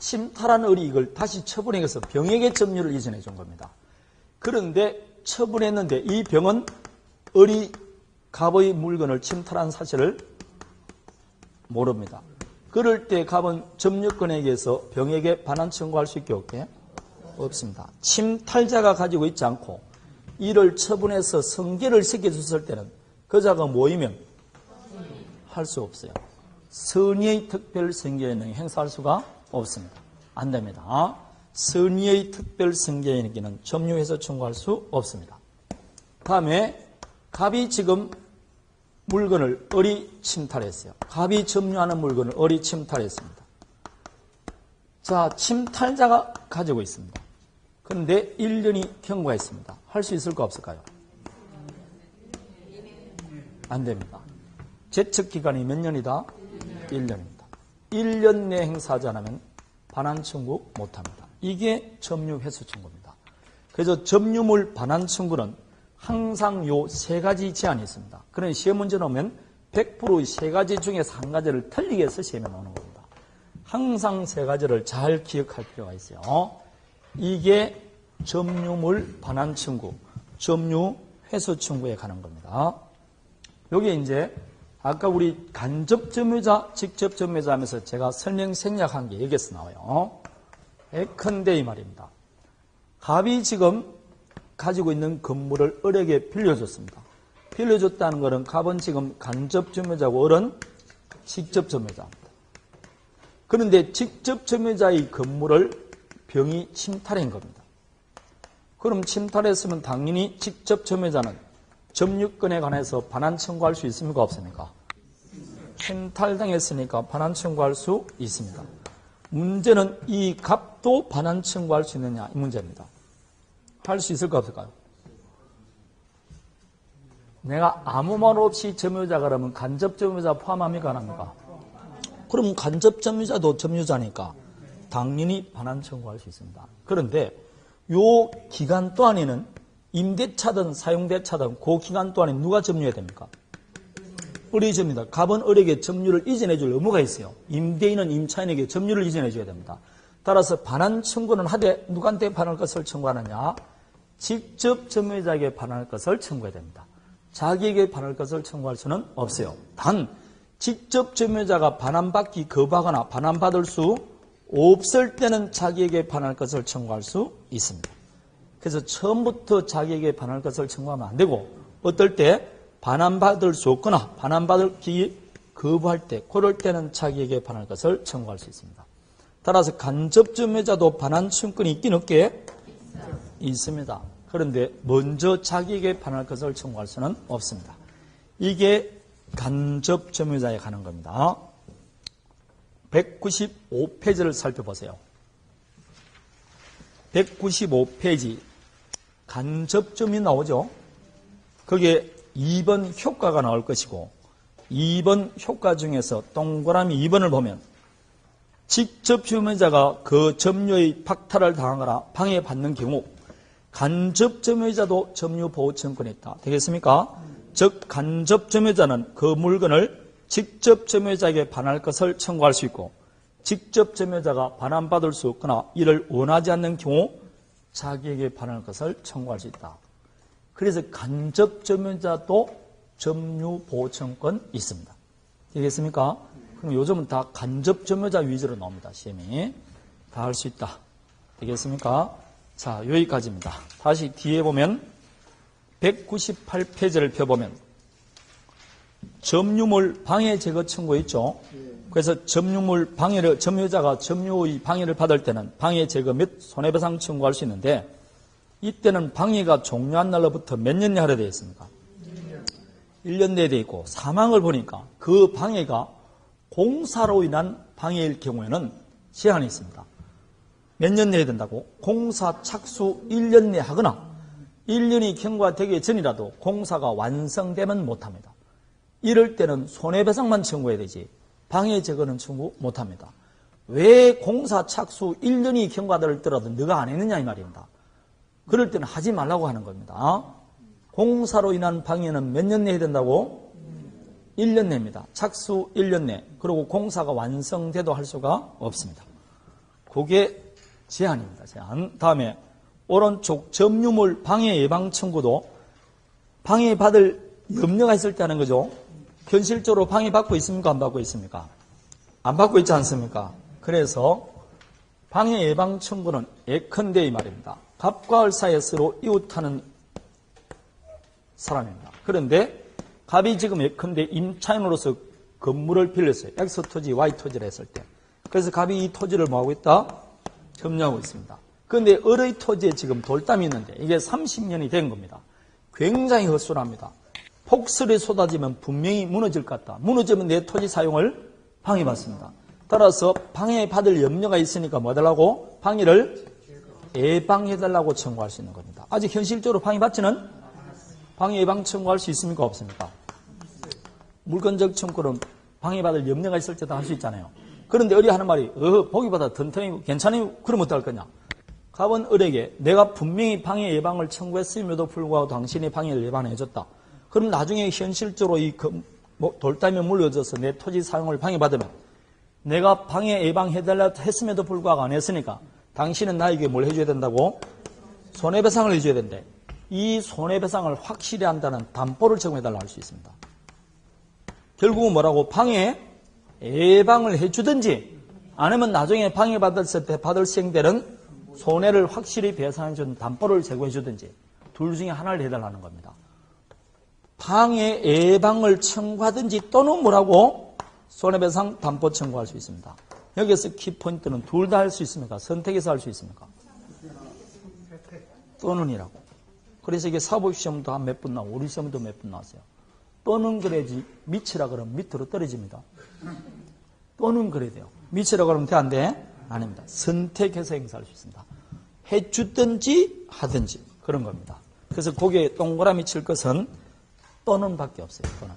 침탈한 을이 이걸 다시 처분해서 병에게 점유를 이전해 준 겁니다. 그런데 처분했는데 이 병은 을이 갑의 물건을 침탈한 사실을 모릅니다. 그럴 때 갑은 점유권에게서 병에게 반환 청구할 수 있게 없게? 없습니다. 침탈자가 가지고 있지 않고 이를 처분해서 성계를 시켜줬을 때는 그 자가 모이면 할 수 없어요. 선의의 특별 성계는 행사할 수가 없습니다. 안 됩니다. 선의의 특별 성계에게는 점유해서 청구할 수 없습니다. 다음에 갑이 지금 물건을 을이 침탈했어요. 갑이 점유하는 물건을 을이 침탈했습니다. 자, 침탈자가 가지고 있습니다. 그런데 1년이 경과했습니다. 할 수 있을까 없을까요? 안 됩니다. 제척기간이 몇 년이다? 1년입니다. 1년 내 행사하지 않으면 반환 청구 못합니다. 이게 점유 회수 청구입니다. 그래서 점유물 반환 청구는 항상 요 세 가지 제한이 있습니다. 그러니 시험 문제 나오면 100%의 세 가지 중에서 한 가지를 틀리게 해서 시험에 나오는 겁니다. 항상 세 가지를 잘 기억할 필요가 있어요. 이게 점유물 반환 청구, 점유 회수 청구에 관한 겁니다. 여기 이제 아까 우리 간접 점유자, 직접 점유자 하면서 제가 설명 생략한 게 여기서 나와요. 예컨대 이 말입니다. 갑이 지금 가지고 있는 건물을 을에게 빌려줬습니다. 빌려줬다는 것은 갑은 지금 간접 점유자고 을은 직접 점유자입니다. 그런데 직접 점유자의 건물을 병이 침탈한 겁니다. 그럼 침탈했으면 당연히 직접 점유자는 점유권에 관해서 반환 청구할 수 있습니까? 없습니까? 침탈당했으니까 반환 청구할 수 있습니다. 문제는 이 갑도 반환 청구할 수 있느냐 이 문제입니다. 할 수 있을까 없을까요? 내가 아무 말 없이 점유자가 그러면 간접 점유자 포함합니까? 안 합니까? 그럼 간접 점유자도 점유자니까 당연히 반환 청구할 수 있습니다. 그런데 요 기간 동안에는 임대차든 사용대차든 그 기간 동안에 누가 점유해야 됩니까? 을이 점유다. 갑은 을에게 점유를 이전해 줄 의무가 있어요. 임대인은 임차인에게 점유를 이전해 줘야 됩니다. 따라서 반환 청구는 하되 누구한테 반환할 것을 청구하느냐? 직접 점유자에게 반환할 것을 청구해야 됩니다. 자기에게 반환할 것을 청구할 수는 없어요. 단 직접 점유자가 반환받기 거부하거나 반환받을 수 없을 때는 자기에게 반환할 것을 청구할 수 있습니다. 그래서 처음부터 자기에게 반환할 것을 청구하면 안 되고 어떨 때 반환받을 수 없거나 반환받기 거부할 때 그럴 때는 자기에게 반환할 것을 청구할 수 있습니다. 따라서 간접 점유자도 반환 청구권이 있긴 없게 있습니다. 그런데 먼저 자기에게 반환할 것을 청구할 수는 없습니다. 이게 간접 점유자에 관한 겁니다. 195페이지를 살펴보세요. 195페이지 간접 점유 나오죠. 거기에 2번 효과가 나올 것이고 2번 효과 중에서 동그라미 2번을 보면 직접 점유자가 그 점유의 박탈을 당하거나 방해받는 경우 간접 점유자도 점유보호청구권이 있다. 되겠습니까? 즉 간접 점유자는 그 물건을 직접 점유자에게 반환할 것을 청구할 수 있고 직접 점유자가 반환받을 수 없거나 이를 원하지 않는 경우 자기에게 반환할 것을 청구할 수 있다. 그래서 간접 점유자도 점유보호청구권이 있습니다. 되겠습니까? 그럼 요즘은 다 간접 점유자 위주로 나옵니다. 시험이. 다 할 수 있다. 되겠습니까? 자, 여기까지입니다. 다시 뒤에 보면 198페이지를 펴보면 점유물 방해 제거 청구 있죠. 그래서 점유물 방해를 점유자가 점유의 방해를 받을 때는 방해 제거 및 손해배상 청구할 수 있는데 이때는 방해가 종료한 날로부터 몇 년 하려 되어 있습니까? 1년 내에 되어 있고 사망을 보니까 그 방해가 공사로 인한 방해일 경우에는 제한이 있습니다. 몇 년 내에 된다고? 공사 착수 1년 내에 하거나 1년이 경과되기 전이라도 공사가 완성되면 못합니다. 이럴 때는 손해배상만 청구해야 되지 방해 제거는 청구 못합니다. 왜 공사 착수 1년이 경과되더라도 너가 안 했느냐 이 말입니다. 그럴 때는 하지 말라고 하는 겁니다. 공사로 인한 방해는 몇 년 내에 된다고? 1년 내입니다. 착수 1년 내. 그리고 공사가 완성돼도 할 수가 없습니다. 그게 제한입니다. 제한. 다음에 오른쪽 점유물 방해 예방 청구도 방해받을 염려가 있을 때 하는 거죠. 현실적으로 방해받고 있습니까? 안 받고 있습니까? 안 받고 있지 않습니까? 그래서 방해 예방 청구는 예컨대 이 말입니다. 갑과 을 사이에 서로 이웃하는 사람입니다. 그런데 갑이 지금 예컨대 임차인으로서 건물을 빌렸어요. X 토지, Y 토지를 했을 때. 그래서 갑이 이 토지를 뭐하고 있다? 점유하고 있습니다. 그런데 을의 토지에 지금 돌담이 있는데 이게 30년이 된 겁니다. 굉장히 허술합니다. 폭설이 쏟아지면 분명히 무너질 것 같다. 무너지면 내 토지 사용을 방해받습니다. 따라서 방해받을 염려가 있으니까 뭐 해달라고? 방해를 예방해달라고 청구할 수 있는 겁니다. 아직 현실적으로 방해받지는 방해 예방 청구할 수 있습니까? 없습니까? 물건적 청구는 방해받을 염려가 있을 때도 할 수 있잖아요. 그런데 을이 하는 말이 보기보다 튼튼히 괜찮아요. 그럼 어떡할 거냐? 갑은 을에게 내가 분명히 방해 예방을 청구했음에도 불구하고 당신이 방해를 예방해줬다. 그럼 나중에 현실적으로 이 돌담에 물려져서 내 토지 사용을 방해받으면 내가 방해 예방해달라 했음에도 불구하고 안 했으니까 당신은 나에게 뭘 해줘야 된다고? 손해배상을 해줘야 된대. 이 손해배상을 확실히 한다는 담보를 제공해달라 할 수 있습니다. 결국은 뭐라고? 방해 예방을 해주든지 아니면 나중에 방해받았을 때 받을 시행되는 손해를 확실히 배상해주는 담보를 제공해주든지 둘 중에 하나를 해달라는 겁니다. 방해 예방을 청구하든지 또는 뭐라고? 손해배상 담보 청구할 수 있습니다. 여기서 키포인트는 둘 다 할 수 있습니까? 선택해서 할 수 있습니까? 또는이라고. 그래서 이게 사법시험도 한 몇 분 나오고 우리 시험도 몇 분 나왔어요. 또는 그래야지 밑이라 그러면 밑으로 떨어집니다. 또는 그래야 돼요. 밑이라 그러면 돼 안 돼? 아닙니다. 선택해서 행사할 수 있습니다. 해주든지 하든지 그런 겁니다. 그래서 거기에 동그라미 칠 것은 또는 밖에 없어요. 또는.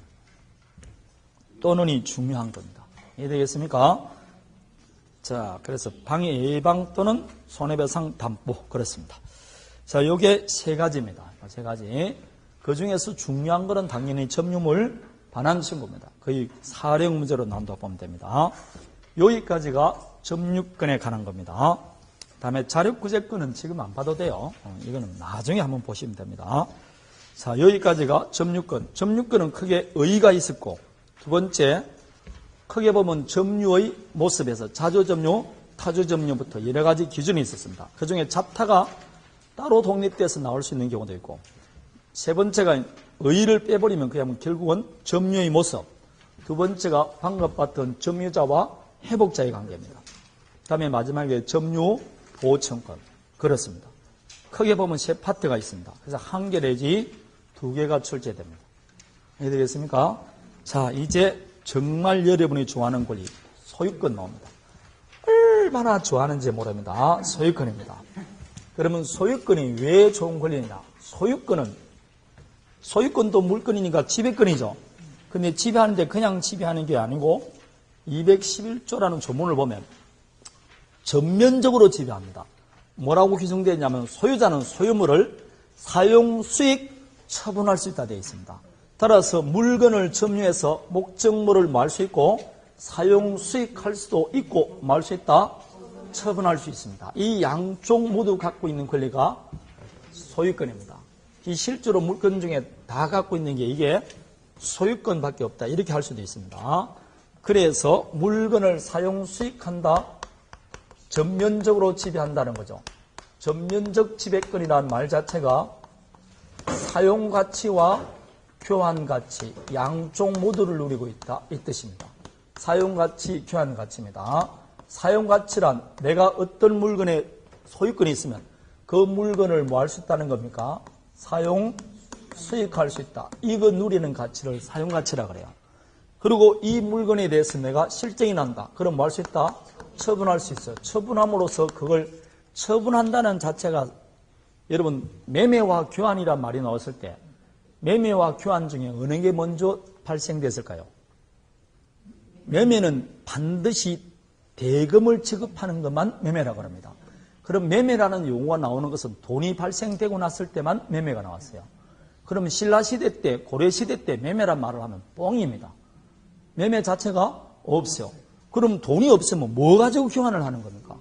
또는이 중요한 겁니다. 이해되겠습니까? 자, 그래서 방해 예방 또는 손해배상 담보 그렇습니다. 자, 요게 세 가지입니다. 세 가지. 그 중에서 중요한 거는 당연히 점유물 반환 신고입니다. 거의 사령 문제로 나온다고 보면 됩니다. 여기까지가 점유권에 관한 겁니다. 다음에 자력구제권은 지금 안 봐도 돼요. 이거는 나중에 한번 보시면 됩니다. 자, 여기까지가 점유권. 점유권은 크게 의의가 있었고, 두 번째, 크게 보면 점유의 모습에서 자조점유, 타조점유부터 여러 가지 기준이 있었습니다. 그 중에 잡타가 따로 독립돼서 나올 수 있는 경우도 있고, 세 번째가 의의를 빼버리면 그냥 결국은 점유의 모습, 두 번째가 방금 봤던 점유자와 회복자의 관계입니다. 그 다음에 마지막에 점유 보호청권. 그렇습니다. 크게 보면 세 파트가 있습니다. 그래서 한 개 내지 두 개가 출제됩니다. 이해되겠습니까? 자, 이제 정말 여러분이 좋아하는 권리, 소유권 나옵니다. 얼마나 좋아하는지 모릅니다. 소유권입니다. 그러면 소유권이 왜 좋은 권리냐? 소유권도 물권이니까 지배권이죠. 근데 지배하는데 그냥 지배하는 게 아니고 211조라는 조문을 보면 전면적으로 지배합니다. 뭐라고 규정되어 있냐면 소유자는 소유물을 사용, 수익, 처분할 수 있다 되어 있습니다. 따라서 물건을 점유해서 목적물을 말 수 있고 사용, 수익할 수도 있고 말 수 있다, 처분할 수 있습니다. 이 양쪽 모두 갖고 있는 권리가 소유권입니다. 이 실제로 물건 중에 다 갖고 있는 게 이게 소유권밖에 없다 이렇게 할 수도 있습니다. 그래서 물건을 사용, 수익한다, 전면적으로 지배한다는 거죠. 전면적 지배권이라는 말 자체가 사용가치와 교환가치 양쪽 모두를 누리고 있다 이 뜻입니다. 사용가치, 교환가치입니다. 사용가치란 내가 어떤 물건에 소유권이 있으면 그 물건을 뭐 할 수 있다는 겁니까? 사용, 수익할 수 있다. 이거 누리는 가치를 사용가치라 그래요. 그리고 이 물건에 대해서 내가 실정이 난다. 그럼 뭐 할 수 있다? 처분할 수 있어요. 처분함으로써 그걸 처분한다는 자체가 여러분 매매와 교환이란 말이 나왔을 때 매매와 교환 중에 어느 게 먼저 발생됐을까요? 매매는 반드시 대금을 지급하는 것만 매매라고 합니다. 그럼 매매라는 용어가 나오는 것은 돈이 발생되고 났을 때만 매매가 나왔어요. 그러면 신라시대 때, 고려시대 때 매매란 말을 하면 뻥입니다. 매매 자체가 없어요. 그럼 돈이 없으면 뭐 가지고 교환을 하는 겁니까?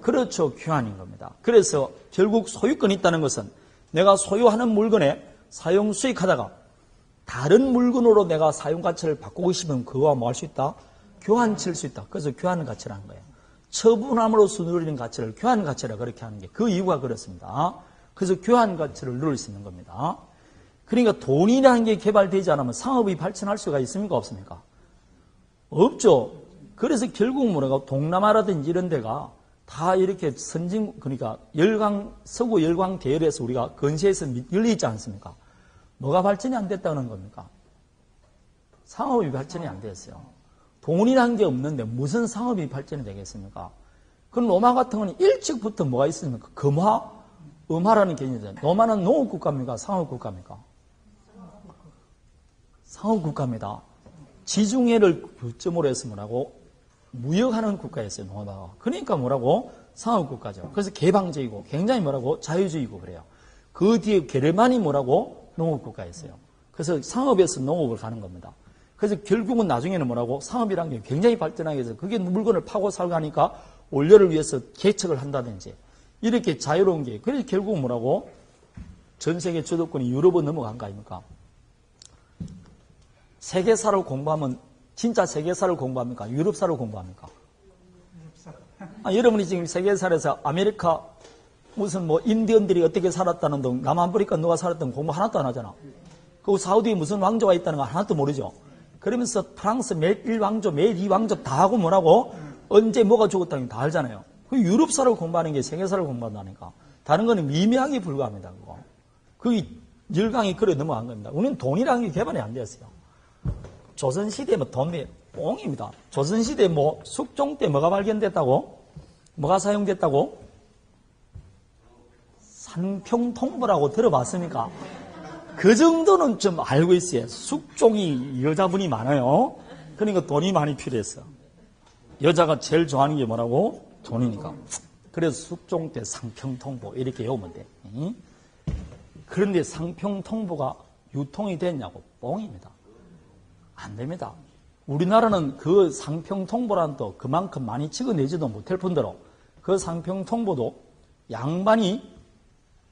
그렇죠. 교환인 겁니다. 그래서 결국 소유권이 있다는 것은 내가 소유하는 물건에 사용 수익하다가 다른 물건으로 내가 사용 가치를 바꾸고 싶으면 그거와 뭐 할 수 있다? 교환칠 수 있다. 그래서 교환 가치라는 거예요. 처분함으로써 누리는 가치를 교환 가치라 그렇게 하는 게 그 이유가 그렇습니다. 그래서 교환 가치를 누릴 수 있는 겁니다. 그러니까 돈이라는 게 개발되지 않으면 상업이 발전할 수가 있습니까? 없습니까? 없죠. 그래서 결국 뭐라고 동남아라든지 이런 데가 다 이렇게 그러니까 서구 열강 대열에서 우리가 건세에서 열려 있지 않습니까? 뭐가 발전이 안 됐다는 겁니까? 상업이 발전이 안 됐어요. 돈이라는 게 없는데 무슨 상업이 발전이 되겠습니까? 그럼 로마 같은 건 일찍부터 뭐가 있습니까? 금화, 음화라는 개념이잖아요. 로마는 농업국가입니까? 상업국가입니까? 상업국가입니다. 지중해를 교점으로 해서 뭐라고? 무역하는 국가였어요, 로마가. 그러니까 뭐라고? 상업국가죠. 그래서 개방적이고 굉장히 뭐라고? 자유주의고 그래요. 그 뒤에 게르만이 뭐라고? 농업국가였어요. 그래서 상업에서 농업을 가는 겁니다. 그래서 결국은 나중에는 뭐라고? 상업이라는 게 굉장히 발전하게 해서 그게 물건을 파고 살고 하니까 원료를 위해서 개척을 한다든지 이렇게 자유로운 게 그래서 결국은 뭐라고? 전 세계 주도권이 유럽으로 넘어간 거 아닙니까? 세계사를 공부하면 진짜 세계사를 공부합니까? 유럽사를 공부합니까? 여러분이 지금 세계사에서 아메리카 무슨 뭐 인디언들이 어떻게 살았다는 등 남아프리카 누가 살았던 공부 하나도 안 하잖아. 그리고 사우디에 무슨 왕조가 있다는 거 하나도 모르죠. 그러면서 프랑스 매 1왕조, 매 2왕조 다 하고 뭐라고 언제 뭐가 죽었다는 거 다 알잖아요. 그 유럽사를 공부하는 게 세계사를 공부한다니까. 다른 거는 미미하게 불과합니다. 그거. 그게 열강이 그래 넘어간 겁니다. 우리는 돈이라는 게 개발이 안 됐어요. 조선시대에 뭐 돈이 뽕입니다. 조선시대에 뭐 숙종 때 뭐가 발견됐다고? 뭐가 사용됐다고? 산평통보라고 들어봤습니까? 그 정도는 좀 알고 있어요. 숙종이 여자분이 많아요. 그러니까 돈이 많이 필요했어. 여자가 제일 좋아하는 게 뭐라고? 돈이니까. 그래서 숙종 때 상평통보 이렇게 외우면 돼. 그런데 상평통보가 유통이 됐냐고? 뻥입니다. 안 됩니다. 우리나라는 그 상평통보란 또 그만큼 많이 찍어내지도 못할 뿐더러 그 상평통보도 양반이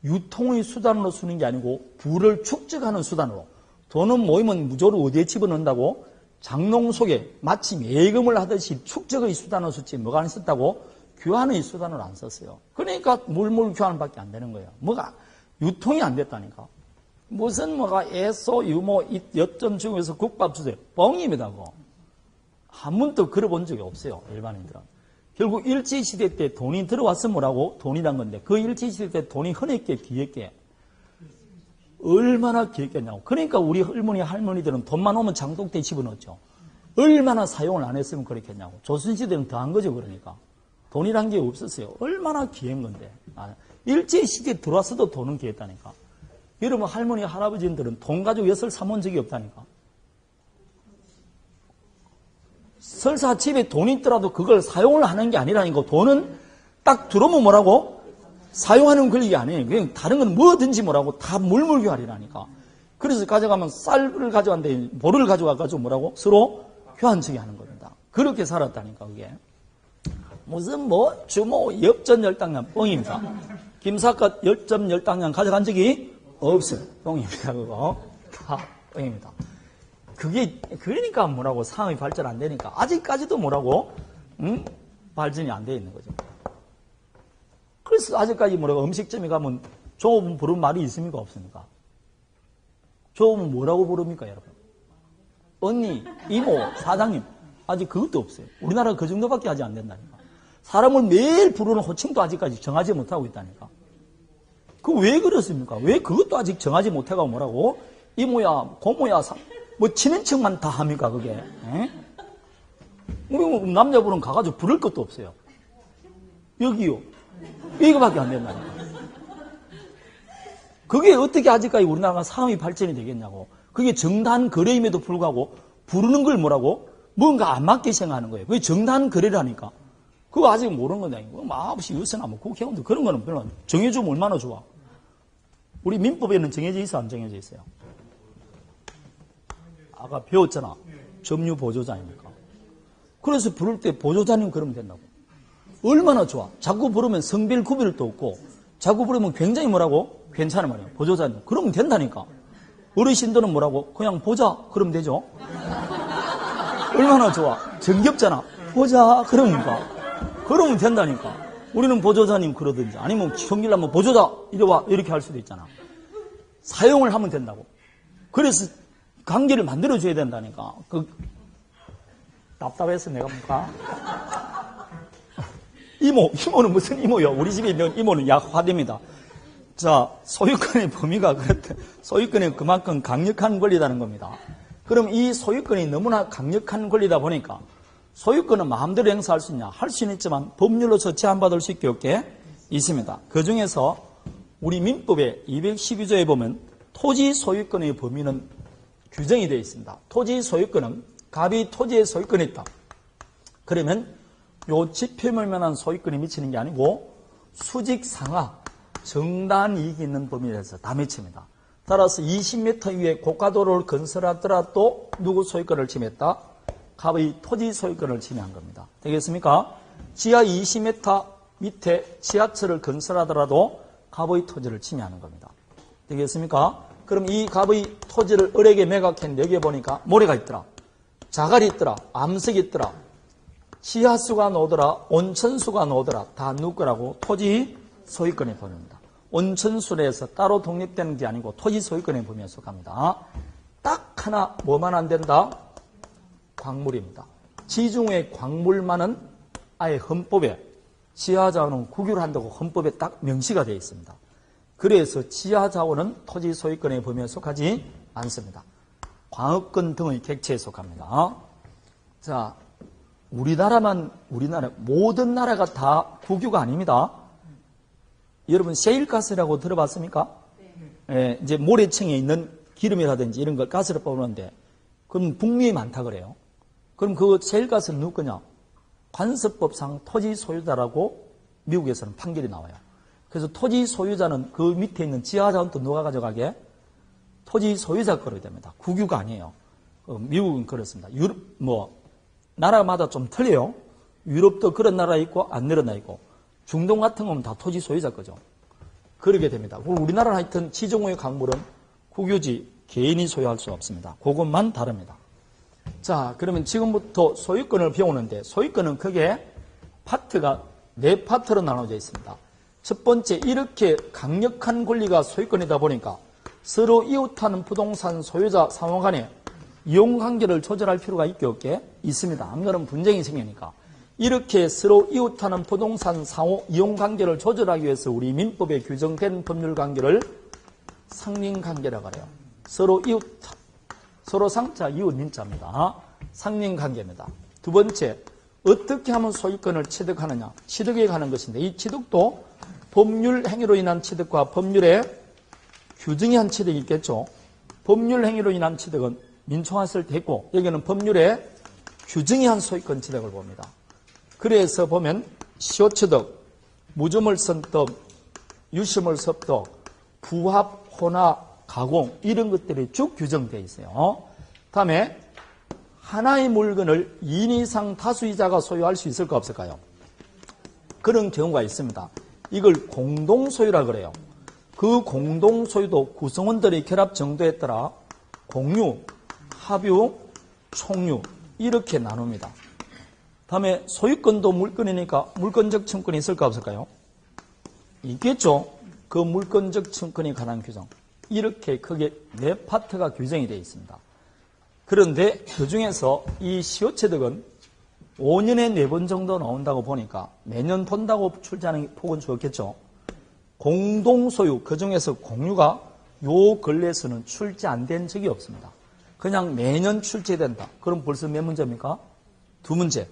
유통의 수단으로 쓰는 게 아니고 부를 축적하는 수단으로 돈은 모이면 무조건 어디에 집어넣는다고? 장롱 속에 마치 예금을 하듯이 축적의 수단으로 썼지 뭐가 안 썼다고? 교환의 수단으로 안 썼어요. 그러니까 물물 교환밖에 안 되는 거예요. 뭐가 유통이 안 됐다니까. 무슨 뭐가 애소 유모 엿전 중에서 국밥 주세요. 뻥입니다. 그거. 한 번도 걸어본 적이 없어요. 일반인들은. 결국 일제시대 때 돈이 들어왔으면 뭐라고? 돈이란 건데 그 일제시대 때 돈이 흔했게 귀했게 얼마나 귀했겠냐고. 그러니까 우리 할머니 할머니들은 돈만 오면 장독대에 집어넣었죠. 얼마나 사용을 안 했으면 그렇겠냐고. 조선시대는 더한 거죠. 그러니까 돈이란 게 없었어요. 얼마나 귀한 건데. 일제시대에 들어왔어도 돈은 귀했다니까. 여러분 할머니 할아버지들은 돈 가지고 엿을 사본 적이 없다니까. 설사 집에 돈이 있더라도 그걸 사용을 하는 게 아니라니까. 돈은 딱 들어오면 뭐라고? 사용하는 권리가 아니에요. 그냥 다른 건 뭐든지 뭐라고? 다 물물교환이라니까. 그래서 가져가면 쌀을 가져갔는데 보를 가져가가지고 뭐라고? 서로 교환치기 하는 겁니다. 그렇게 살았다니까 그게. 무슨 뭐 주모 엽전 열당량 뻥입니다. 김사갓 열점 열당량 가져간 적이 없어요. 뻥입니다. 그거 다 뻥입니다. 그게 그러니까 뭐라고 상황이 발전 안 되니까 아직까지도 뭐라고 발전이 안 돼 있는 거죠. 그래서 아직까지 뭐라고 음식점에 가면 종업원 부르는 말이 있습니까 없습니까? 종업원 뭐라고 부릅니까 여러분? 언니, 이모, 사장님 아직 그것도 없어요. 우리나라가 그 정도밖에 아직 안 된다니까. 사람을 매일 부르는 호칭도 아직까지 정하지 못하고 있다니까. 그 왜 그렇습니까? 왜 그것도 아직 정하지 못해가 뭐라고? 이모야, 고모야, 뭐 친인척만 다 합니까 그게? 우리 남자분은 가가지고 부를 것도 없어요. 여기요. 이거밖에 안 된다니까. 그게 어떻게 아직까지 우리나라가 사회의 발전이 되겠냐고. 그게 정단 거래임에도 불구하고 부르는 걸 뭐라고? 뭔가 안 맞게 생각하는 거예요. 그게 정단 거래라니까. 그거 아직 모르는 건데, 마음없이 유세나 뭐 국회의원들 그런 거는 별로 정해주면 얼마나 좋아. 우리 민법에는 정해져 있어, 안 정해져 있어요? 아까 배웠잖아. 점유 보조자입니까? 그래서 부를 때 보조자님 그러면 된다고. 얼마나 좋아. 자꾸 부르면 성별 구별도 없고, 자꾸 부르면 굉장히 뭐라고? 괜찮은 말이야. 보조자님. 그러면 된다니까. 어르신들은 뭐라고? 그냥 보자. 그러면 되죠. 얼마나 좋아. 정겹잖아. 보자. 그러면 된다니까. 우리는 보조자님 그러든지, 아니면 경기라면 보조자. 이래와. 이렇게 할 수도 있잖아. 사용을 하면 된다고. 그래서 관계를 만들어줘야 된다니까. 답답해서 내가 뭔가. 이모는 무슨 이모요? 우리 집에 있는 이모는 약화됩니다. 자, 소유권의 범위가 그렇대. 소유권이 그만큼 강력한 권리라는 겁니다. 그럼 이 소유권이 너무나 강력한 권리다 보니까 소유권은 마음대로 행사할 수 있냐? 할 수는 있지만 법률로서 제한받을 수 있게 없게 있습니다. 그 중에서 우리 민법의 212조에 보면 토지 소유권의 범위는 규정이 되어 있습니다. 토지 소유권은 갑이 토지의 소유권이 있다. 그러면 요 지표물만한 소유권이 미치는 게 아니고 수직 상하 정단 이익이 있는 범위에서 다 미칩니다. 따라서 20m 위에 고가도로를 건설하더라도 누구 소유권을 침해했다? 갑의 토지 소유권을 침해한 겁니다. 되겠습니까? 지하 20m 밑에 지하철을 건설하더라도 갑의 토지를 침해하는 겁니다. 되겠습니까? 그럼 이 갑의 토지를 을에게 매각했는데 여기에 보니까 모래가 있더라. 자갈이 있더라. 암석이 있더라. 지하수가 나오더라. 온천수가 나오더라. 다 누구 거라고? 토지 소유권의 범위입니다. 온천수에서 따로 독립되는 게 아니고 토지 소유권의 범위에 속합니다. 딱 하나 뭐만 안 된다? 광물입니다. 지중해 광물만은 아예 헌법에 지하자원은 국유를 한다고 헌법에 딱 명시가 되어 있습니다. 그래서 지하자원은 토지 소유권의 범위에 속하지 않습니다. 광업권 등의 객체에 속합니다. 자, 우리나라 모든 나라가 다 국유가 아닙니다. 여러분 셰일가스라고 들어봤습니까? 네. 이제 모래층에 있는 기름이라든지 이런 걸 가스를 뽑는데 그럼 북미에 많다 그래요. 그럼 그 셰일가스는 누구 거냐? 관습법상 토지 소유자라고 미국에서는 판결이 나와요. 그래서 토지 소유자는 그 밑에 있는 지하자원도 누가 가져가게? 토지 소유자 거로 됩니다. 국유가 아니에요. 미국은 그렇습니다. 유럽, 나라마다 좀 틀려요. 유럽도 그런 나라 있고 안 그런 나라 있고 중동 같은 건 다 토지 소유자 거죠. 그렇게 됩니다. 우리나라는 하여튼 지정호의 강물은 국유지 개인이 소유할 수 없습니다. 그것만 다릅니다. 자, 그러면 지금부터 소유권을 배우는데 소유권은 크게 파트가 4파트로 나눠져 있습니다. 첫 번째, 이렇게 강력한 권리가 소유권이다 보니까 서로 이웃하는 부동산 소유자 상호 간에 이용관계를 조절할 필요가 있게 없게 있습니다. 안 그러면 분쟁이 생기니까. 이렇게 서로 이웃하는 부동산 상호 이용관계를 조절하기 위해서 우리 민법에 규정된 법률관계를 상린관계라고 해요. 서로 이웃, 서로 상자, 이웃 민자입니다. 상린관계입니다. 두 번째, 어떻게 하면 소유권을 취득하느냐. 취득에 관한 것인데 이 취득도 법률 행위로 인한 취득과 법률의 규정에 한 취득이 있겠죠. 법률 행위로 인한 취득은 민초화했을 때 있고 여기는 법률의 규정에 한 소유권 취득을 봅니다. 그래서 보면 시효취득, 무주물 선떡, 유실물 섭득, 부합, 혼합, 가공 이런 것들이 쭉 규정되어 있어요. 다음에 하나의 물건을 2인 이상 다수이자가 소유할 수 있을까 없을까요? 그런 경우가 있습니다. 이걸 공동소유라 그래요. 그 공동소유도 구성원들의 결합 정도에 따라 공유, 합유, 총유 이렇게 나눕니다. 다음에 소유권도 물건이니까 물권적 청권이 있을까 없을까요? 있겠죠. 그 물권적 청권에 관한 규정 이렇게 크게 4파트가 규정이 되어 있습니다. 그런데 그중에서 이 시효취득은 5년에 4번 정도 나온다고 보니까 매년 본다고 출제하는 폭은 좋겠죠. 공동소유, 그중에서 공유가 요 근래에서는 출제 안 된 적이 없습니다. 그냥 매년 출제된다. 그럼 벌써 몇 문제입니까? 2문제.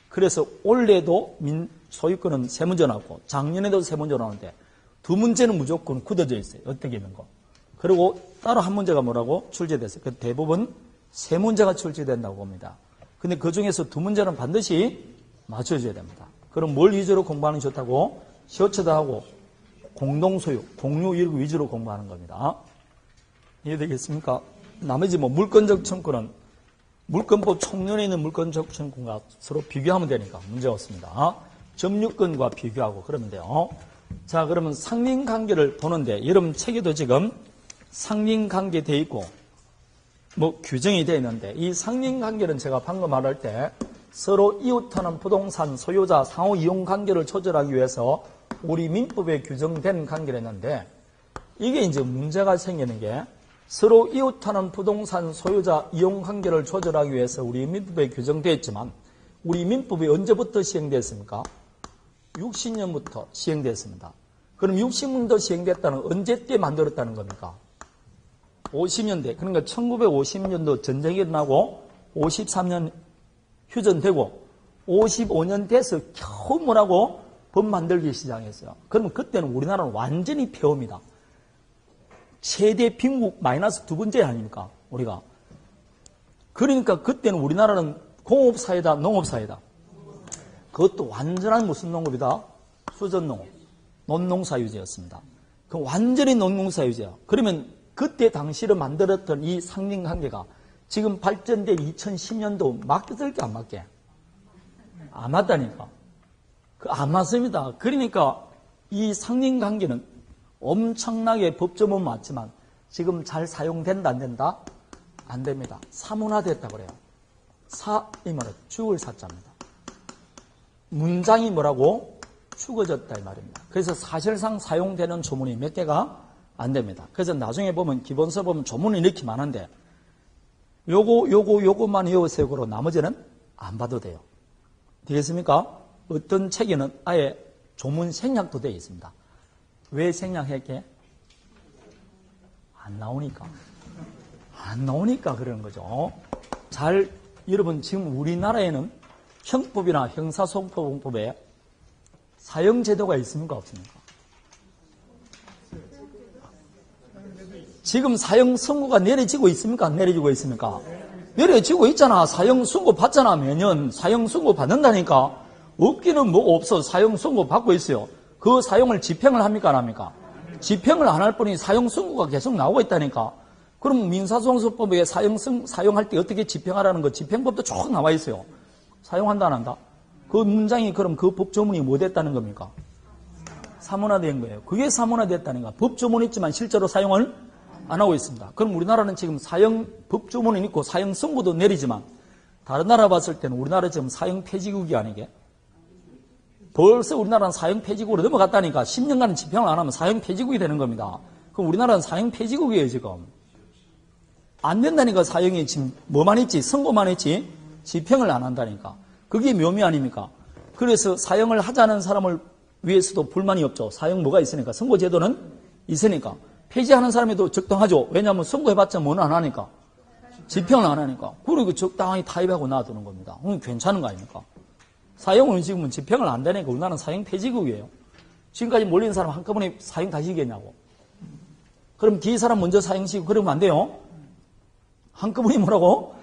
그래서 올해도 소유권은 3문제 나왔고 작년에도 3문제 나오는데 2문제는 무조건 굳어져 있어요. 어떻게 있는 거. 그리고 따로 한 문제가 뭐라고 출제됐어요. 대부분 3문제가 출제된다고 봅니다. 근데 그 중에서 2문제는 반드시 맞춰줘야 됩니다. 그럼 뭘 위주로 공부하는 게 좋다고? 시효취득하고 공동소유, 공유 이런 위주로 공부하는 겁니다. 이해되겠습니까? 나머지 물권적 청구는 물권법 총론에 있는 물권적 청구가 서로 비교하면 되니까 문제 없습니다. 점유권과 비교하고 그러면 돼요. 자, 그러면 상린관계를 보는데 여러분 책에도 지금 상린관계 되어 있고 규정이 되어 있는데 이 상린관계는 제가 방금 말할 때 서로 이웃하는 부동산 소유자 상호 이용관계를 조절하기 위해서 우리 민법에 규정된 관계를 했는데 이게 이제 문제가 생기는 게 서로 이웃하는 부동산 소유자 이용관계를 조절하기 위해서 우리 민법에 규정되어 있지만 우리 민법이 언제부터 시행됐습니까? 60년부터 시행됐습니다. 그럼 60년도 시행됐다는 언제 때 만들었다는 겁니까? 50년대. 그러니까 1950년도 전쟁이 일어나고 53년 휴전되고 55년 돼서 겨우 뭐라고 법 만들기 시작했어요. 그러면 그때는 우리나라는 완전히 폐허입니다. 최대 빈국 마이너스 2번째 아닙니까? 우리가. 그러니까 그때는 우리나라는 공업사회다, 농업사회다. 그것도 완전한 무슨 농업이다? 수전농업. 논농사유지였습니다. 그 완전히 논농사유지야. 그러면 그때 당시를 만들었던 이 상린관계가 지금 발전된 2010년도 맞을게 안 맞게? 안 맞다니까. 안 맞습니다. 그러니까 이 상린관계는 엄청나게 법조문 맞지만 지금 잘 사용된다 안 된다? 안 됩니다. 사문화됐다 그래요. 이 말은 죽을 사자입니다. 문장이 뭐라고? 죽어졌다 이 말입니다. 그래서 사실상 사용되는 조문이 몇 개가 안 됩니다. 그래서 나중에 보면 기본서 보면 조문이 이렇게 많은데 요거만 외우세요. 그러고 나머지는 안 봐도 돼요. 되겠습니까? 어떤 책에는 아예 조문 생략도 되어 있습니다. 왜 생략했게? 안 나오니까. 안 나오니까 그러는 거죠. 여러분 지금 우리나라에는 형법이나 형사소송법에 사형제도가 있습니까? 없습니까? 지금 사형 선고가 내려지고 있습니까? 안 내려지고 있습니까? 내려지고 있잖아. 사형 선고 받잖아. 매년 사형 선고 받는다니까. 없기는 뭐가 없어. 사형 선고 받고 있어요. 그 사형을 집행을 합니까? 안 합니까? 집행을 안 할 뿐이 사형 선고가 계속 나오고 있다니까. 그럼 민사소송법에 사용할 때 어떻게 집행하라는 거 집행법도 쭉 나와 있어요. 사용한다 안 한다? 그 문장이 그럼 그 법조문이 뭐 됐다는 겁니까? 사문화된 거예요. 그게 사문화됐다는 거야. 법조문이 있지만 실제로 사용을 안 하고 있습니다. 그럼 우리나라는 지금 사형 법조문이 있고 사형 선고도 내리지만 다른 나라 봤을 때는 우리나라 지금 사형 폐지국이 아니게? 벌써 우리나라는 사형 폐지국으로 넘어갔다니까. 10년간은 집행을 안 하면 사형 폐지국이 되는 겁니다. 그럼 우리나라는 사형 폐지국이에요, 지금. 안 된다니까. 사형이 지금 뭐만 있지? 선고만 있지? 집행을 안 한다니까. 그게 묘미 아닙니까? 그래서 사형을 하자는 사람을 위해서도 불만이 없죠. 사형 뭐가 있으니까. 선고제도는 있으니까. 폐지하는 사람에도 적당하죠. 왜냐하면 선고해봤자 뭐는 안 하니까. 집행을 안 하니까. 그리고 적당히 타입하고 놔두는 겁니다. 그럼 괜찮은 거 아닙니까? 사형은 지금은 집행을 안 되니까 우리나라는 사형 폐지국이에요. 지금까지 몰린 사람 한꺼번에 사형 다시겠냐고. 그럼 뒤에 사람 먼저 사형시키고 그러면 안 돼요. 한꺼번에 뭐라고?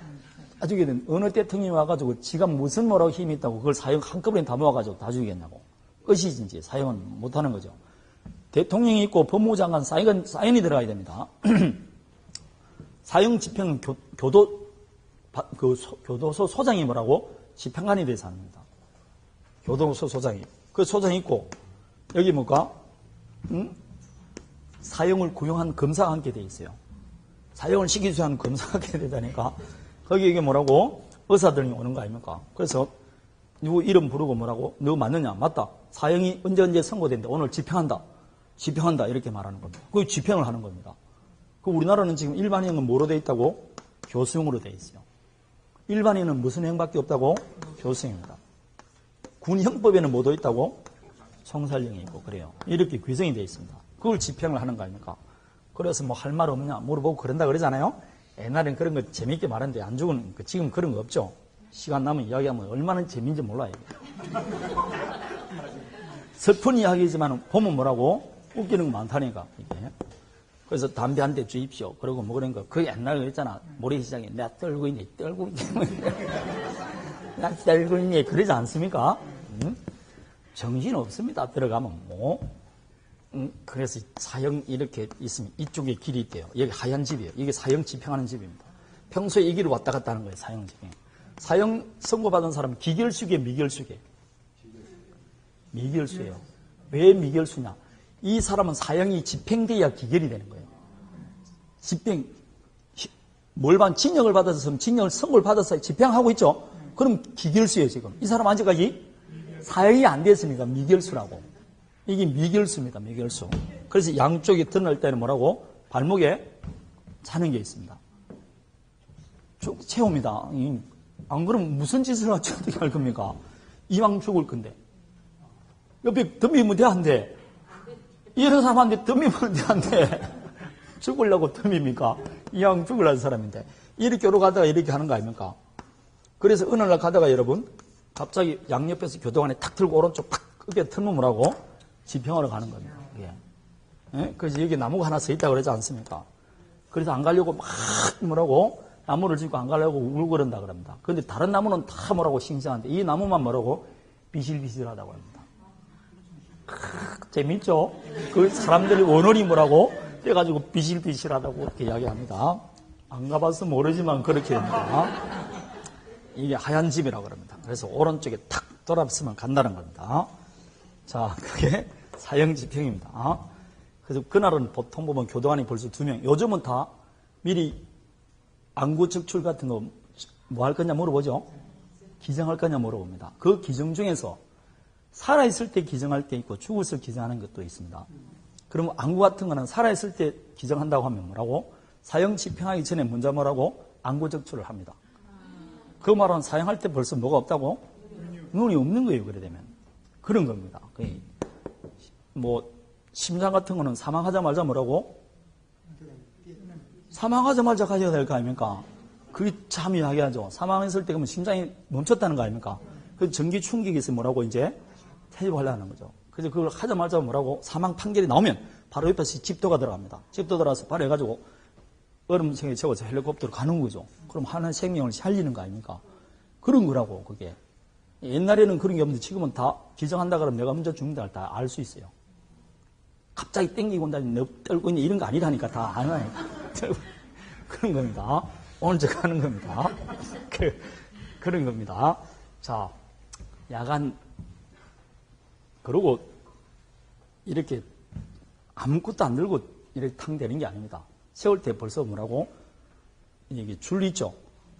나중에 어느 대통령이 와가지고 지가 무슨 뭐라고 힘이 있다고 그걸 사형 한꺼번에 다 모아가지고 다 죽이겠냐고. 끝이지 이제 사형은 못하는 거죠. 대통령이 있고 법무부 장관 사인이 들어가야 됩니다. 사형 집행은 교도소 소장이 뭐라고? 집행관이 돼서 합니다. 교도소 소장이. 그 소장이 있고, 여기 뭐가? 사형을 구형한 검사가 함께 돼 있어요. 사형을 시키지 않은 검사가 함께 되다니까. 거기 이게 뭐라고? 의사들이 오는 거 아닙니까? 그래서 누구 이름 부르고 뭐라고? 너 맞느냐? 맞다. 사형이 언제 선고된다. 오늘 집행한다. 집행한다. 이렇게 말하는 겁니다. 그 집행을 하는 겁니다. 그 우리나라는 지금 일반형은 뭐로 돼 있다고? 교수형으로 돼 있어요. 일반인은 무슨 형밖에 없다고? 교수형입니다. 군형법에는 뭐도 있다고? 총살형이 있고 그래요. 이렇게 규정이 되어 있습니다. 그걸 집행을 하는 거 아닙니까? 그래서 뭐 할 말 없냐 물어보고 그런다 그러잖아요. 옛날엔 그런 거 재미있게 말하는데 안 죽은 지금 그런 거 없죠. 시간 나면 이야기하면 얼마나 재미인지 몰라요. 슬픈 이야기지만 보면 뭐라고? 웃기는 거 많다니까. 이게. 그래서 담배 한 대 주십시오. 그러고 뭐 그런 거. 그 옛날에 그랬잖아. 모래시장에 내가 떨고 있네. 나 떨고 있네. 그러지 않습니까? 정신 없습니다. 들어가면 뭐. 그래서 사형 이렇게 있으면 이쪽에 길이 있대요. 여기 하얀 집이에요. 이게 사형 집행하는 집입니다. 평소에 이 길을 왔다 갔다 하는 거예요. 사형 집행. 사형 선고받은 사람은 기결수기에 미결수기에. 미결수예요. 왜 미결수냐? 이 사람은 사형이 집행돼야 기결이 되는 거예요. 집행, 징역을 받아서 징역을 선고를 받아서 집행하고 있죠? 그럼 기결수예요, 지금. 이 사람 아직까지 사형이 안 됐으니까 미결수라고. 이게 미결수입니다, 미결수. 그래서 양쪽이 드러날 때는 뭐라고? 발목에 차는 게 있습니다. 쭉 채웁니다. 안 그러면 무슨 짓을 하지 어떻게 할 겁니까? 이왕 죽을 건데. 옆에 덤비면 돼, 안 돼? 이런 사람한테 덤비면 돼, 안 돼? 죽으려고 덤입니까? 이왕 죽으려는 사람인데. 이렇게 오러가다가 이렇게 하는 거 아닙니까? 그래서 어느 날 가다가 여러분, 갑자기 양옆에서 교도관에 탁 들고 오른쪽 팍 어깨 틀면 뭐라고? 집행하러 가는 겁니다. 예? 그래서 여기 나무가 하나 서 있다고 그러지 않습니까? 그래서 안 가려고 막 뭐라고? 나무를 짓고 안 가려고 울고 그런다 그럽니다. 그런데 다른 나무는 다 뭐라고 싱싱한데 이 나무만 뭐라고? 비실비실하다고 합니다. 재밌죠? 그 사람들이 원혼이 뭐라고? 해가지고 비실비실하다고 이렇게 이야기합니다. 안 가봐서 모르지만 그렇게 됩니다. 이게 하얀 집이라고 그럽니다. 그래서 오른쪽에 탁 돌아서면 간다는 겁니다. 자, 그게 사형 집행입니다. 그래서 그날은 보통 보면 교도관이 벌써 2명. 요즘은 다 미리 안구 적출 같은 거 뭐 할 거냐 물어보죠. 기정할 거냐 물어봅니다. 그 기정 중에서 살아있을 때 기정할 때 있고 죽었을 때 기정하는 것도 있습니다. 그러면 안구 같은 거는 살아있을 때 기정한다고 하면 뭐라고? 사형 집행하기 전에 먼저 뭐라고? 안구 적출을 합니다. 그 말은 사형할 때 벌써 뭐가 없다고? 눈이 없는 거예요. 그래 되면. 그런 겁니다. 뭐 심장 같은 거는 사망하자마자 뭐라고? 사망하자마자 가져야 될 거 아닙니까? 그게 참 이야기하죠. 사망했을 때 그러면 심장이 멈췄다는 거 아닙니까? 그 전기 충격이 있으면 뭐라고 이제 퇴입하려는 거죠. 그래서 그걸 하자마자 뭐라고? 사망 판결이 나오면 바로 옆에서 집도가 들어갑니다. 집도 들어가서 바로 해가지고 얼음성에 채워서 헬리콥터로 가는 거죠. 그럼 하나의 생명을 살리는 거 아닙니까? 그런 거라고, 그게. 옛날에는 그런 게 없는데 지금은 다 기정한다 그러면 내가 먼저 죽는다 다 알 수 있어요. 갑자기 땡기고 온다니 떨고 있는 이런 거 아니라니까 다 아나요. 그런 겁니다. 오늘 제가 하는 겁니다. 그런 겁니다. 자, 야간, 그러고 이렇게 아무것도 안 들고 이렇게 탕 되는 게 아닙니다. 세울 때 벌써 뭐라고? 이게 줄 있죠?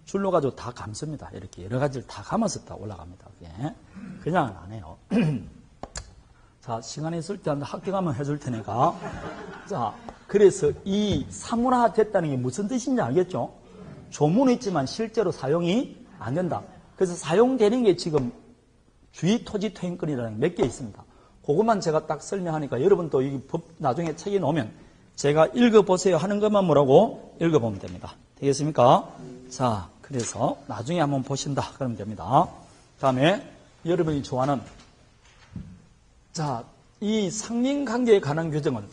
줄로 가지고 다 감습니다. 이렇게 여러 가지를 다 감아서 다 올라갑니다. 그게. 그냥 안 해요. 자, 시간 있을 때 학교 가면 해줄 테니까. 자, 그래서 이 사문화 됐다는 게 무슨 뜻인지 알겠죠? 조문은 있지만 실제로 사용이 안 된다. 그래서 사용되는 게 지금 주의 토지 퇴행권이라는 게 몇 개 있습니다. 그것만 제가 딱 설명하니까 여러분 또 이 법 나중에 책에 놓으면 제가 읽어보세요 하는 것만 뭐라고 읽어보면 됩니다. 되겠습니까? 자, 그래서 나중에 한번 보신다 그러면 됩니다. 다음에 여러분이 좋아하는 자, 이 상린관계에 관한 규정은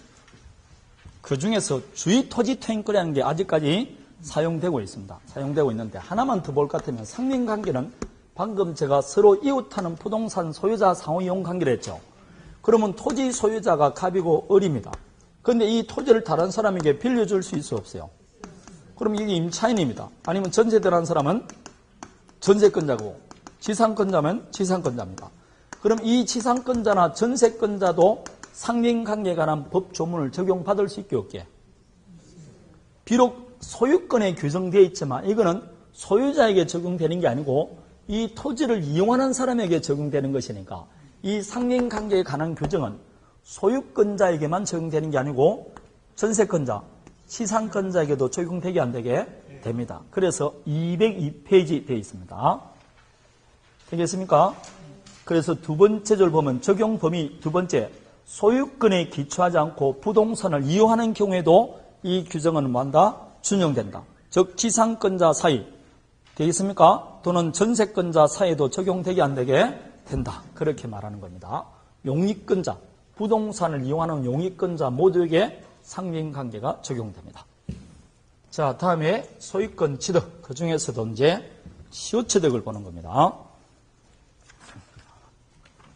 그 중에서 주의 토지 퇴행권이라는 게 아직까지 사용되고 있습니다. 사용되고 있는데 하나만 더 볼 것 같으면 상린관계는 방금 제가 서로 이웃하는 부동산 소유자 상호이용 관계를 했죠. 그러면 토지 소유자가 갑이고 을입니다. 그런데 이 토지를 다른 사람에게 빌려줄 수 있어 없어요? 그럼 이게 임차인입니다. 아니면 전세대라는 사람은 전세권자고 지상권자면 지상권자입니다. 그럼 이 지상권자나 전세권자도 상린관계에 관한 법 조문을 적용받을 수 있게 없게? 비록 소유권에 규정되어 있지만 이거는 소유자에게 적용되는 게 아니고 이 토지를 이용하는 사람에게 적용되는 것이니까 이 상린관계에 관한 규정은 소유권자에게만 적용되는 게 아니고 전세권자, 지상권자에게도 적용되게 안 되게 됩니다. 그래서 202페이지 되어 있습니다. 되겠습니까? 그래서 두 번째 줄 보면 적용 범위 두 번째 소유권에 기초하지 않고 부동산을 이용하는 경우에도 이 규정은 뭐한다? 준용된다. 즉 지상권자 사이 되겠습니까? 또는 전세권자 사이에도 적용되게 안 되게 된다. 그렇게 말하는 겁니다. 용익권자, 부동산을 이용하는 용익권자 모두에게 상린관계가 적용됩니다. 자, 다음에 소유권 취득, 그 중에서도 이제 시효취득을 보는 겁니다.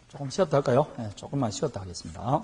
조금 쉬었다 할까요? 네, 조금만 쉬었다 하겠습니다.